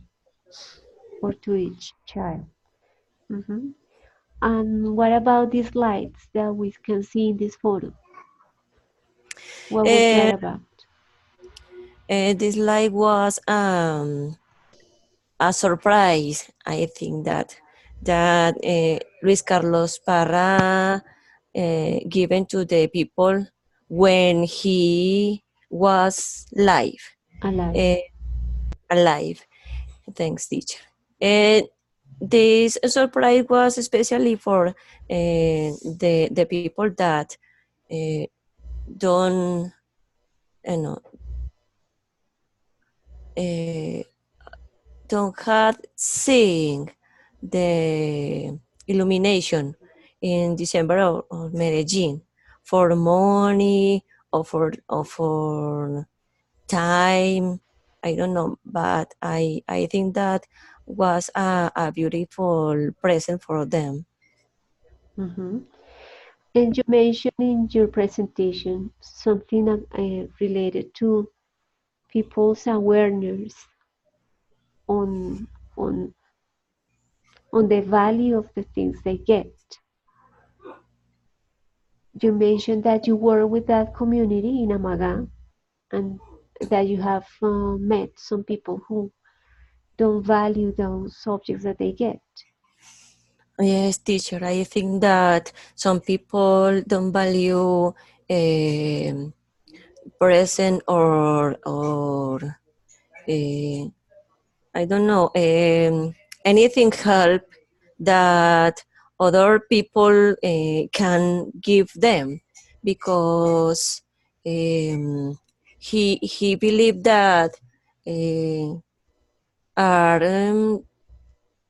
or to each child. Hmm. And what about these lights that we can see in this photo? What was that Uh, about? this light was a surprise. I think that Luis Carlos Parra given to the people when he was Alive. uh, alive. Thanks, teacher. And this surprise was especially for the people that uh, don't, you know, uh, don't have seen the illumination in December or Medellin for money or for time. I don't know, but I think that was a beautiful present for them. Hmm. And you mentioned in your presentation something related to people's awareness on on on the value of the things they get. You mentioned that you work with that community in Amaga and that you have met some people who don't value those subjects that they get. Yes, teacher. I think that some people don't value present or I don't know, anything help that other people can give them, because he believed that are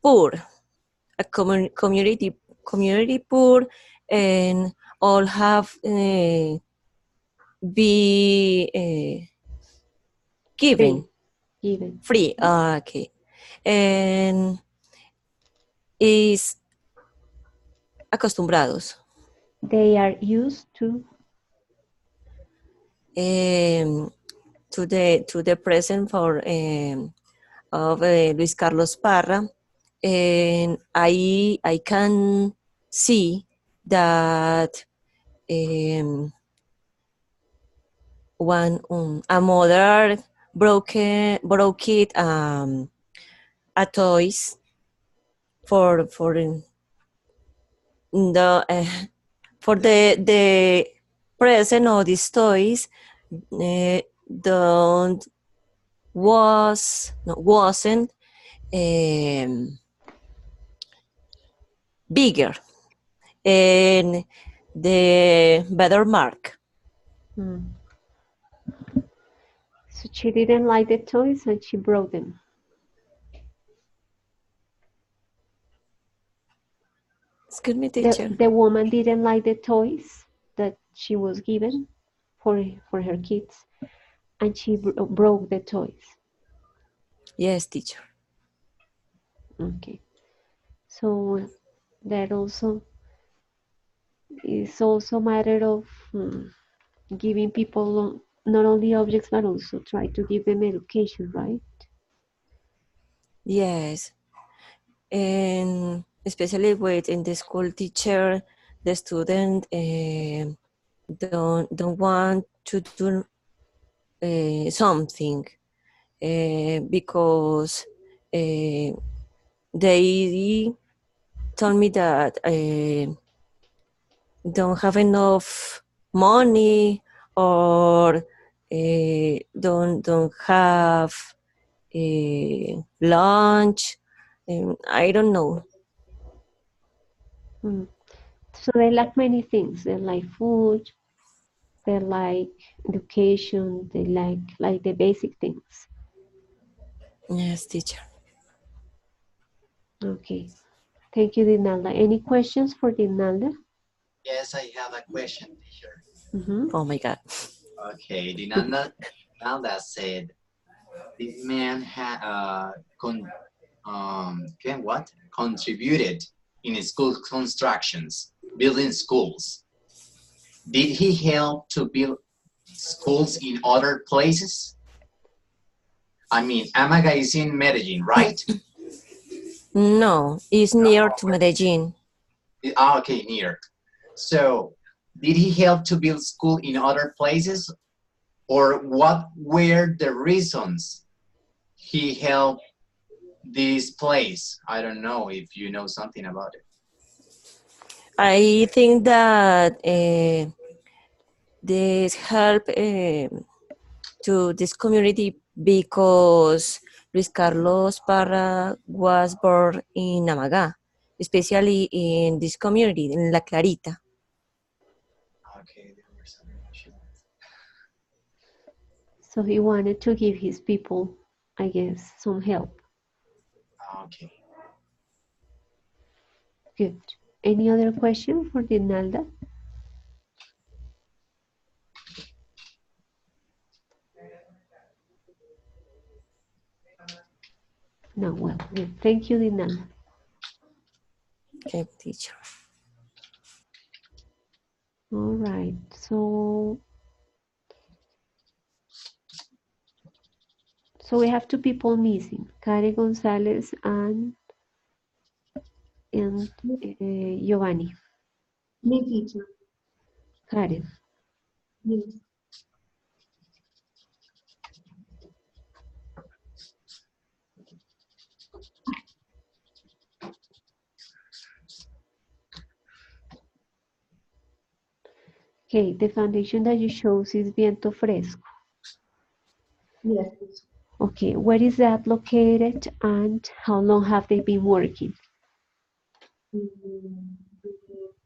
poor, a community poor, and all have be given Given. free. Okay, and is acostumbrados They are used to. To the present for of Luis Carlos Parra, and I can see that a mother broke it a toys for the for the present of these toys don't wasn't bigger and the better mark. Hmm. So she didn't like the toys and she broke them. Excuse me, teacher. The woman didn't like the toys that she was given for her kids, and she broke the toys. Yes, teacher. Okay, so that also is also a matter of giving people not only objects but also try to give them education, right? Yes, and especially with in the school teacher, the student don't want to do something because they told me that don't have enough money or don't have lunch. I don't know. So they like many things. They like food, they like education, they like the basic things. Yes, teacher. Okay, thank you, Dinalda. Any questions for Dinalda? Yes, I have a question, teacher. Oh my God. Okay, Dinanda said this man contributed in school constructions, building schools. Did he help to build schools in other places? I mean, Amaga is in Medellin, right? No, it's near to Medellin. Okay, near. So, did he help to build school in other places, or what were the reasons he helped this place? I don't know if you know something about it. I think that this help to this community because Luis Carlos Parra was born in Amagá, especially in this community, in La Clarita. Okay, there were some issues. So he wanted to give his people, I guess, some help. Okay. Good. Any other question for Dinalda? No, well, good. Thank you, Dinalda. Okay, teacher. All right, so we have two people missing, Karen Gonzalez and Giovanni. Me, teacher. Karen. Yes. Okay, the foundation that you chose is Viento Fresco. Yes, teacher. Okay, where is that located and how long have they been working? The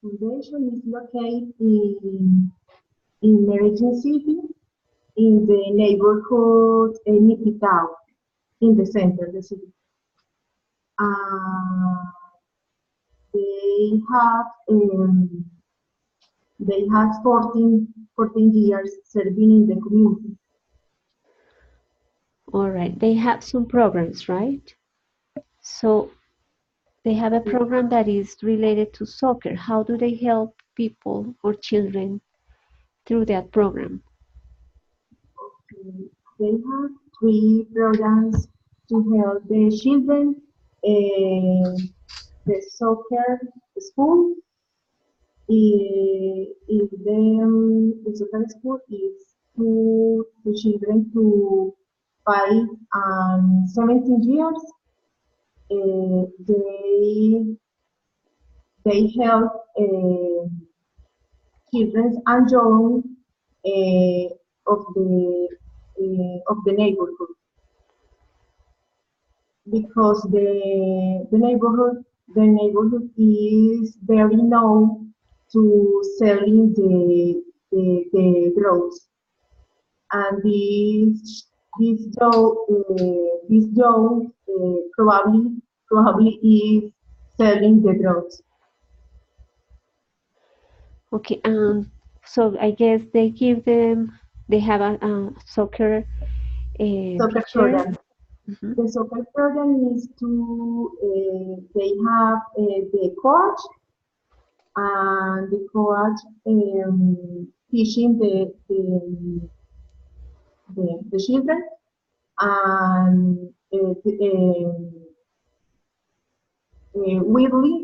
foundation is located in Medellin City, in the neighborhood Niquitao, in the center of the city. They have um, they have 14 years serving in the community. All right, they have some programs, right? So they have a program that is related to soccer. How do they help people or children through that program? They have 3 programs to help the children. The soccer school, the soccer school is to children to 5 and 17 years. They help children and young of the neighborhood, because the neighborhood is very known to selling the drugs, and this Joe probably is selling the drugs. Okay, so I guess they have a soccer Soccer teacher. program. Mhm. The soccer program is they have the coach, and the coach teaching the children, and weekly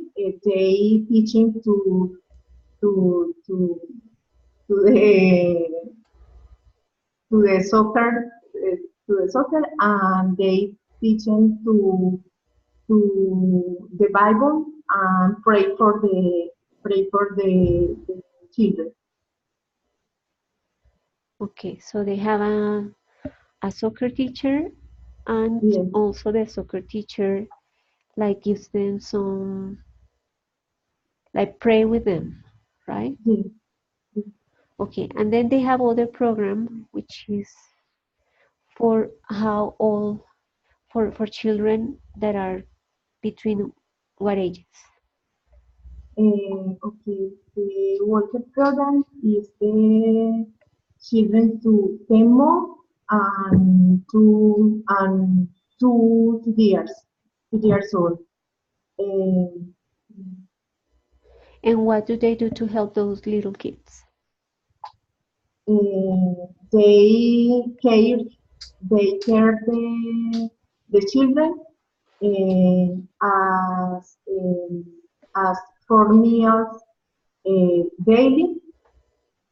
they teaching to to to the soccer and they teaching to the Bible and pray for the children. Okay, so they have a soccer teacher, and Yes. also the soccer teacher like gives them some, like pray with them, right? Yes. Okay, and then they have other program which is for how old, for children that are between what ages? Okay, the worker program is the children to 10 months and 2 years old. Um, And what do they do to help those little kids? they care the children as 4 meals daily,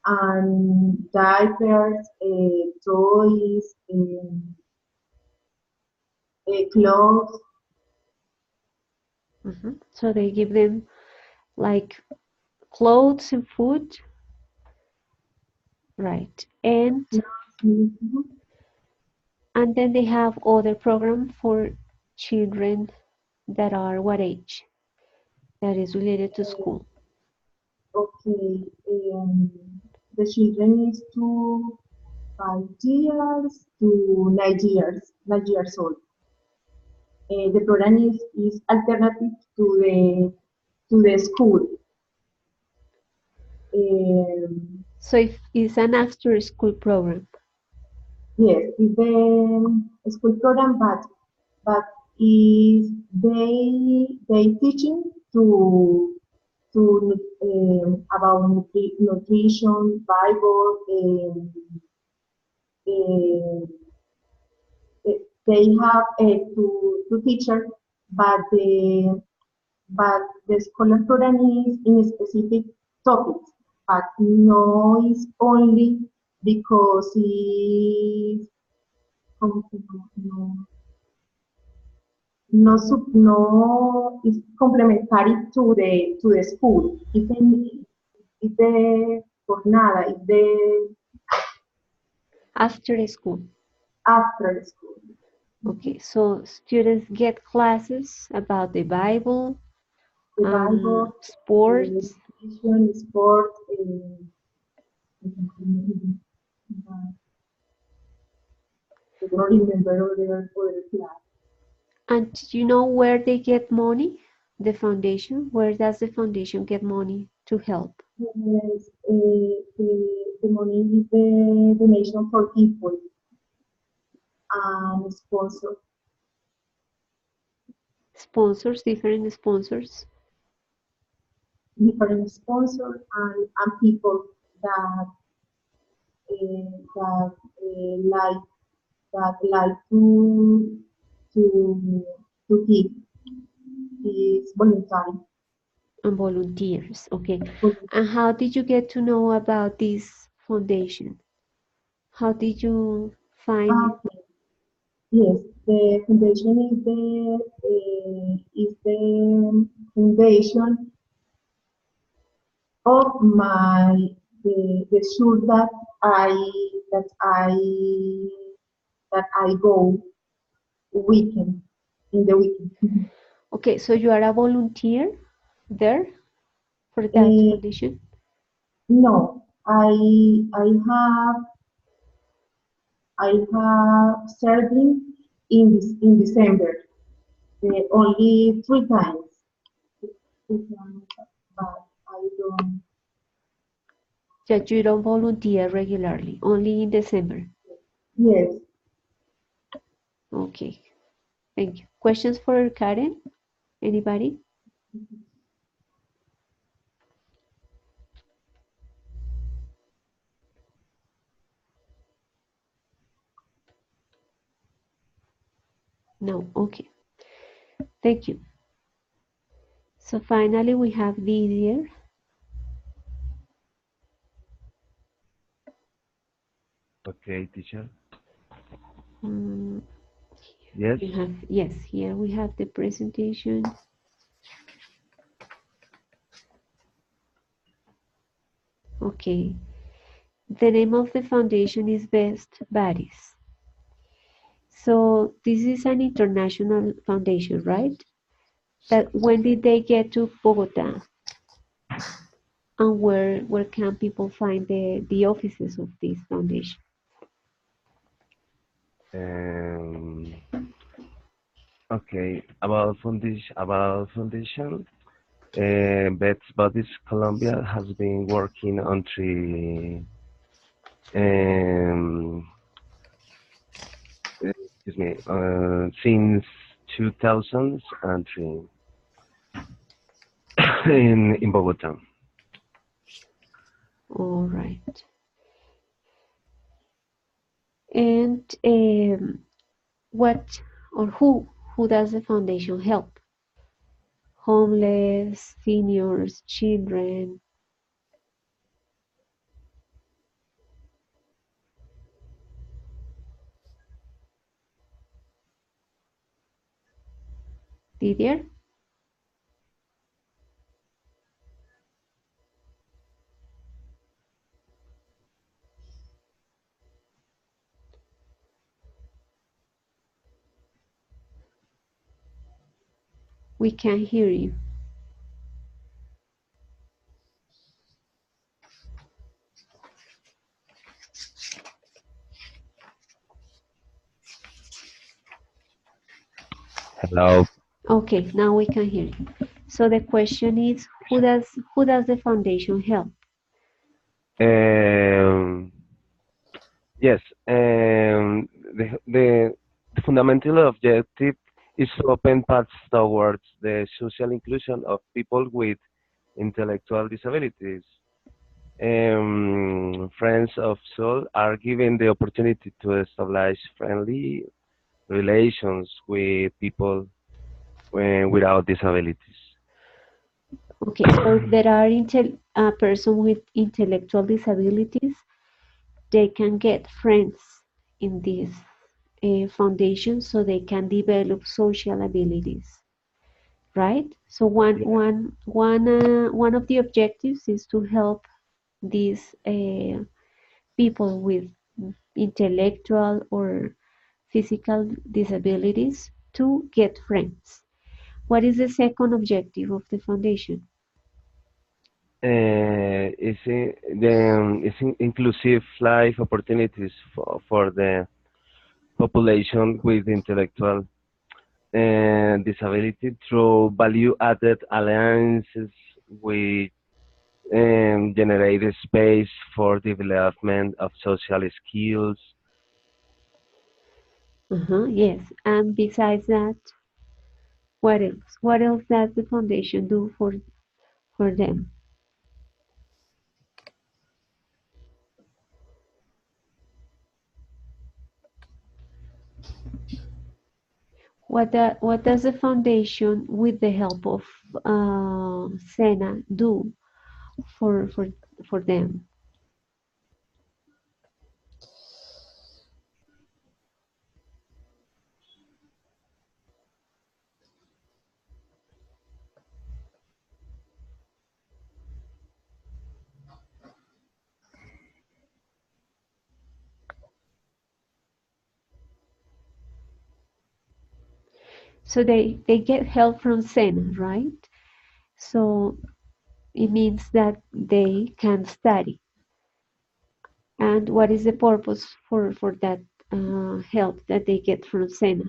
and diapers, toys, clothes. Mhm. So they give them like clothes and food, right? And Mhm. then they have other program for children that are what age? That is related to school. Okay, the children is to 5 years to 9 years old. The program is alternative to the school. So it's an after school program. Yes, it's the school program, but is they teaching to about nutrition, Bible. Um, they have two teachers, but the scholar program is in specific topics, but no is only because it's no, no is complementary to the school. It's the jornada is the After school. after school. Okay, so students get classes about the Bible, The Bible, sports, education, sport, I don't remember other class. and do you know where they get money? The foundation, where does the foundation get money to help? Yes, the money is the donation for people and sponsor. Sponsors, different sponsors. Different sponsors and people that like to give is voluntary. And volunteers, okay. And how did you get to know about this foundation? How did you find it? Yes, the foundation is the foundation of the school that I go weekend in the weekend. Okay, so you are a volunteer there for that foundation? No, I have serving in December only 3 times. But I don't. That you don't volunteer regularly, only in December? Yes. Okay, thank you. Questions for Karen? Anybody? No, okay. Thank you. So finally we have Didier. Okay, teacher. Yes. Yes, here we have the presentation. Okay. The name of the foundation is Best Buddies. So this is an international foundation, right? That when did they get to Bogota? And where can people find the offices of this foundation? Okay, about foundation, Best Buddies Colombia has been working on since 2003 in Bogota. All right. And what or who does the foundation help? Homeless, seniors, children? Didier? We can't hear you. Hello. Okay, now we can hear you. So the question is, who does the foundation help? Yes, the fundamental objective is to open paths towards the social inclusion of people with intellectual disabilities. Friends of Soul are given the opportunity to establish friendly relations with people without disabilities. Okay, so if there are a person with intellectual disabilities, they can get friends in this foundation so they can develop social abilities, right? So one of the objectives is to help these people with intellectual or physical disabilities to get friends. What is the second objective of the foundation? Inclusive life opportunities for the population with intellectual disability through value-added alliances with generate a space for development of social skills. Yes, and besides that, what else? What else does the foundation do for them? What does the foundation, with the help of SENA, do for for them? So they get help from SENA, right? So it means that they can study. And what is the purpose for that help that they get from SENA?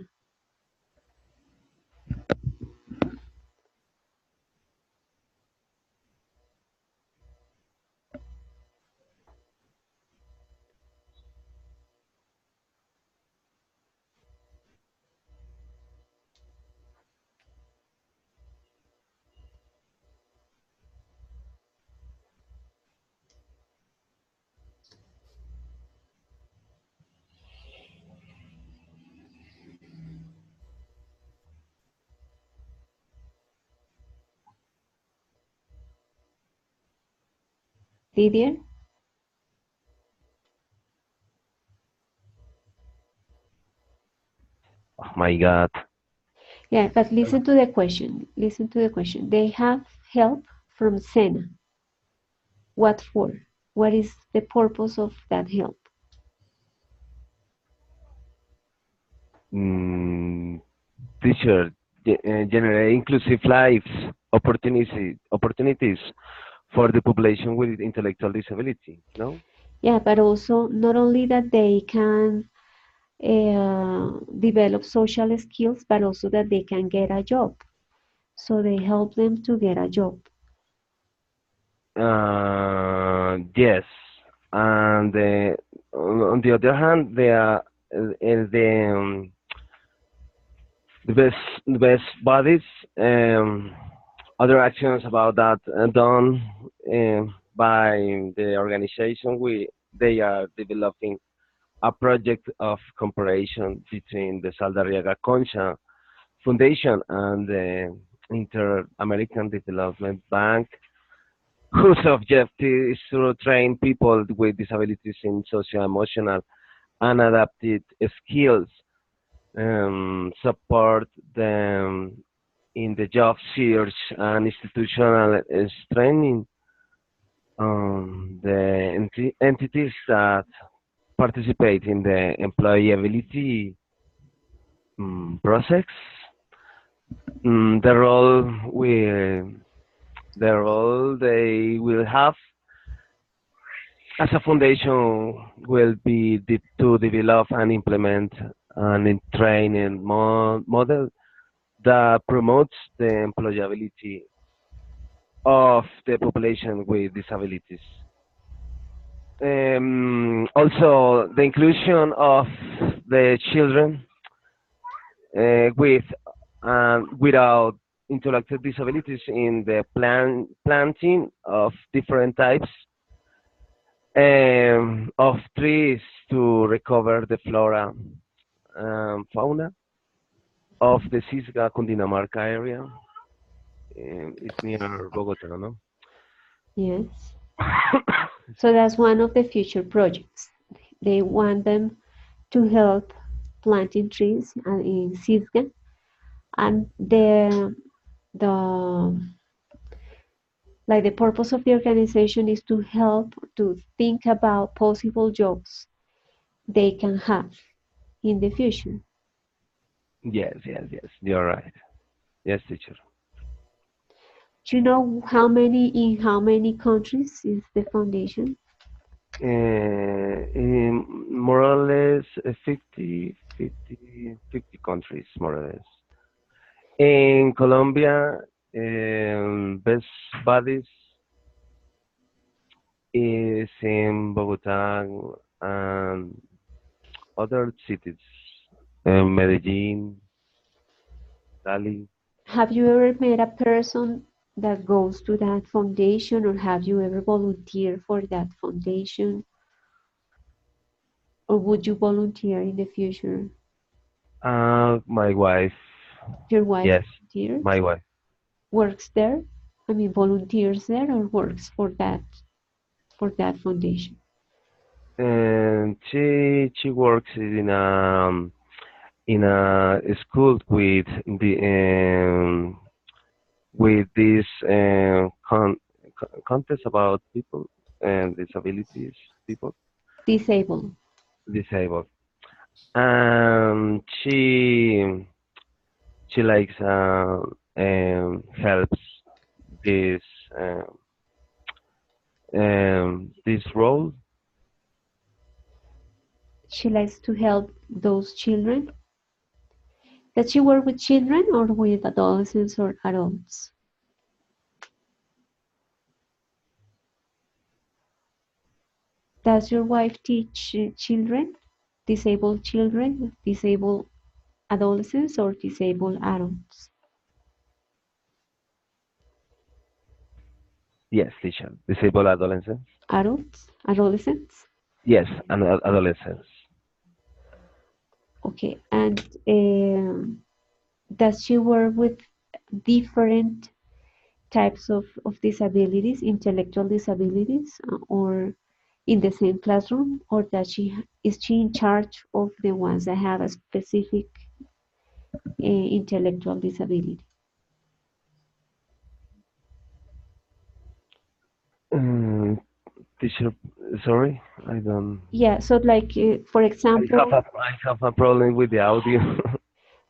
Didier? Oh my God. Yeah, but listen to the question. Listen to the question. They have help from SENA. What for? What is the purpose of that help? Teacher, generate inclusive lives opportunities for the population with intellectual disability. No. Yeah, but also not only that they can develop social skills, but also that they can get a job. So they help them to get a job. Yes, and on the other hand, the best bodies. Other actions about that done by the organization. They are developing a project of cooperation between the Saldarriaga Concha Foundation and the Inter-American Development Bank, whose objective is to train people with disabilities in social, emotional, and adaptive skills, support them in the job search and institutional training. The entities that participate in the employability process, the role they will have as a foundation will be to develop and implement an training model that promotes the employability of the population with disabilities. Also, the inclusion of the children with and without intellectual disabilities in the planting of different types of trees to recover the flora and fauna of the Cisga, Cundinamarca area. It's near Bogota, no? Yes. So that's one of the future projects. They want them to help planting trees in Cisga, and the Like the purpose of the organization is to help to think about possible jobs they can have in the future. Yes, you're right. Yes, teacher. Do you know in how many countries is the foundation? In more or less 50 countries, more or less. In Colombia, best bodies is in Bogota and other cities, Medellin, Cali. Have you ever met a person that goes to that foundation, or have you ever volunteered for that foundation? Or would you volunteer in the future? My wife, Your wife yes, volunteers? my wife. Works there? I mean, volunteers there or works for that foundation? And she works in a school with this contest about people and disabilities, people Disabled. disabled, and she likes helps this this role. She likes to help those children. Does she work with children or with adolescents or adults? Does your wife teach children, disabled adolescents, or disabled adults? Yes, teacher. Disabled adolescents. Adolescents? Yes, and adolescents. Okay, and does she work with different types of disabilities, intellectual disabilities, or in the same classroom, or is she in charge of the ones that have a specific intellectual disability? Teacher, sorry, I don't. Yeah, so like for example, I have a problem with the audio.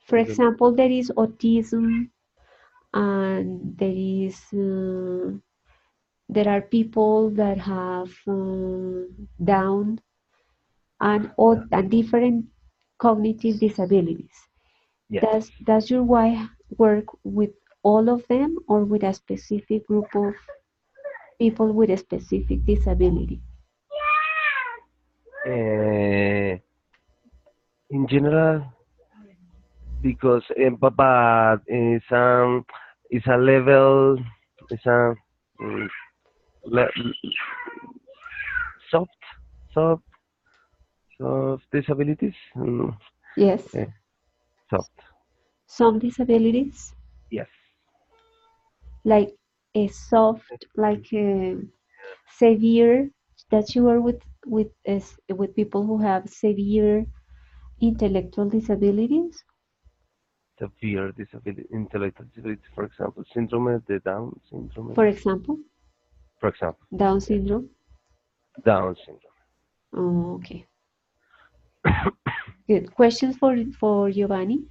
for example, there is autism, and there are people that have Down and different cognitive disabilities. Yes. Does your wife work with all of them or with a specific group of people with a specific disability? In general, because but it's a level, it's a mm, le, soft soft soft disabilities. Yes. Soft. Some disabilities? Yes. Like a soft, like severe, that you work with people who have severe intellectual disabilities? Severe disability, intellectual disability, for example, syndrome, the Down syndrome. For example? For example. Down syndrome? Down syndrome. Oh, okay. Good. Questions for Giovanni?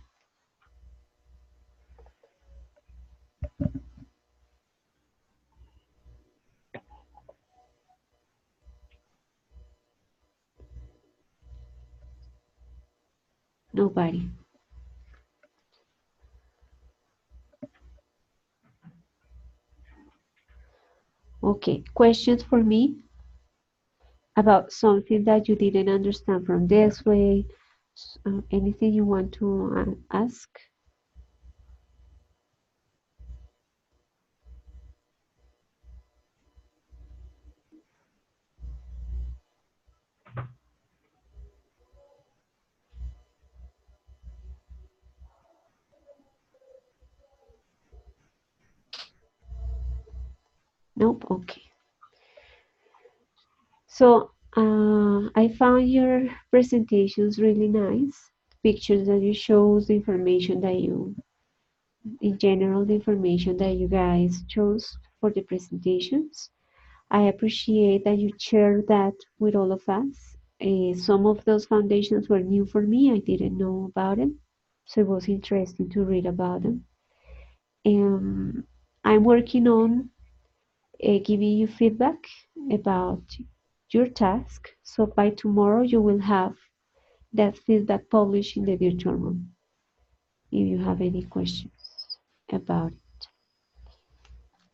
Nobody. Okay, questions for me about something that you didn't understand from this way? Anything you want to ask? Nope, okay. So I found your presentations really nice. Pictures that you show, the information that in general, the information that you guys chose for the presentations. I appreciate that you shared that with all of us. Some of those foundations were new for me. I didn't know about them, so it was interesting to read about them. I'm working on giving you feedback about your task. So by tomorrow, you will have that feedback published in the virtual room if you have any questions about it.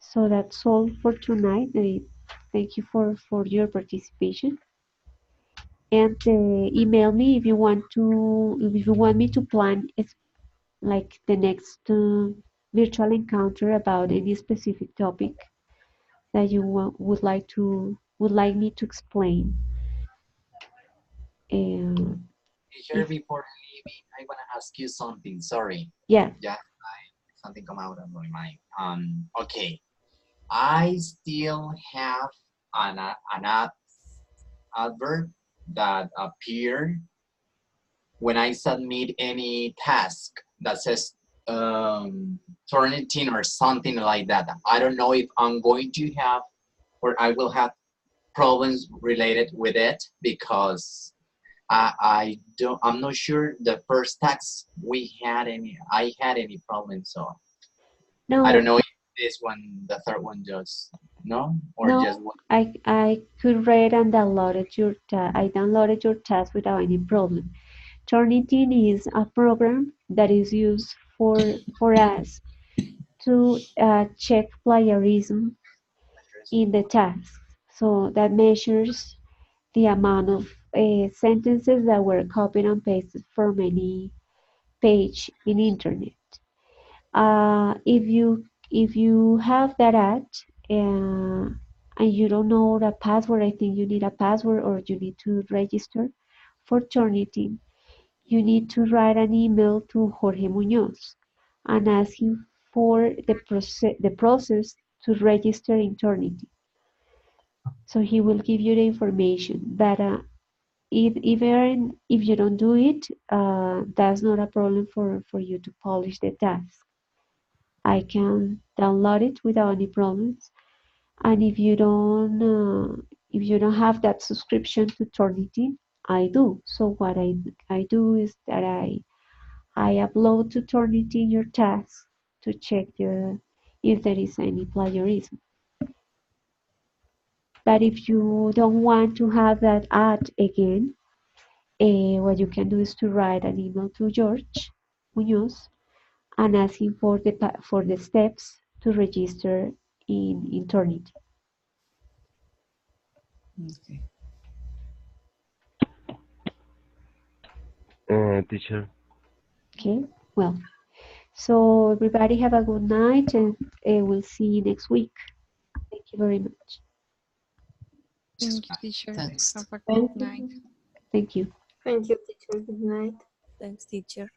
So that's all for tonight. Thank you for your participation. And email me if you want me to plan like the next virtual encounter about any specific topic that you would like me to explain. Here, before leaving, I want to ask you something. Sorry. Yeah. Yeah, something come out of my mind. Okay. I still have an advert that appeared when I submit any task that says Turnitin or something like that. I don't know if I'm going to have or I will have problems related with it because I'm not sure the first task I had any problems. So No, I don't know if this one, the third one, just no or no, just one. I could read and downloaded I downloaded your task without any problem. Turnitin is a program that is used for us to check plagiarism in the task. So that measures the amount of sentences that were copied and pasted from any page in internet. If you have that ad and you don't know the password, I think you need a password or you need to register for Turnitin. You need to write an email to Jorge Muñoz and ask him for the process to register in Turnitin. So he will give you the information. But even if you don't do it, that's not a problem for you to polish the task. I can download it without any problems. And if you don't have that subscription to Turnitin, I do. So what I do is that I upload to Turnitin your task to check if there is any plagiarism. But if you don't want to have that ad again, what you can do is to write an email to George Muñoz and ask him for the steps to register in Turnitin. Okay. Teacher. Okay, well, so everybody have a good night and we'll see you next week. Thank you very much. Thank you, teacher. Thanks. Have a good night. Thank you. Thank you, teacher. Good night. Thanks, teacher.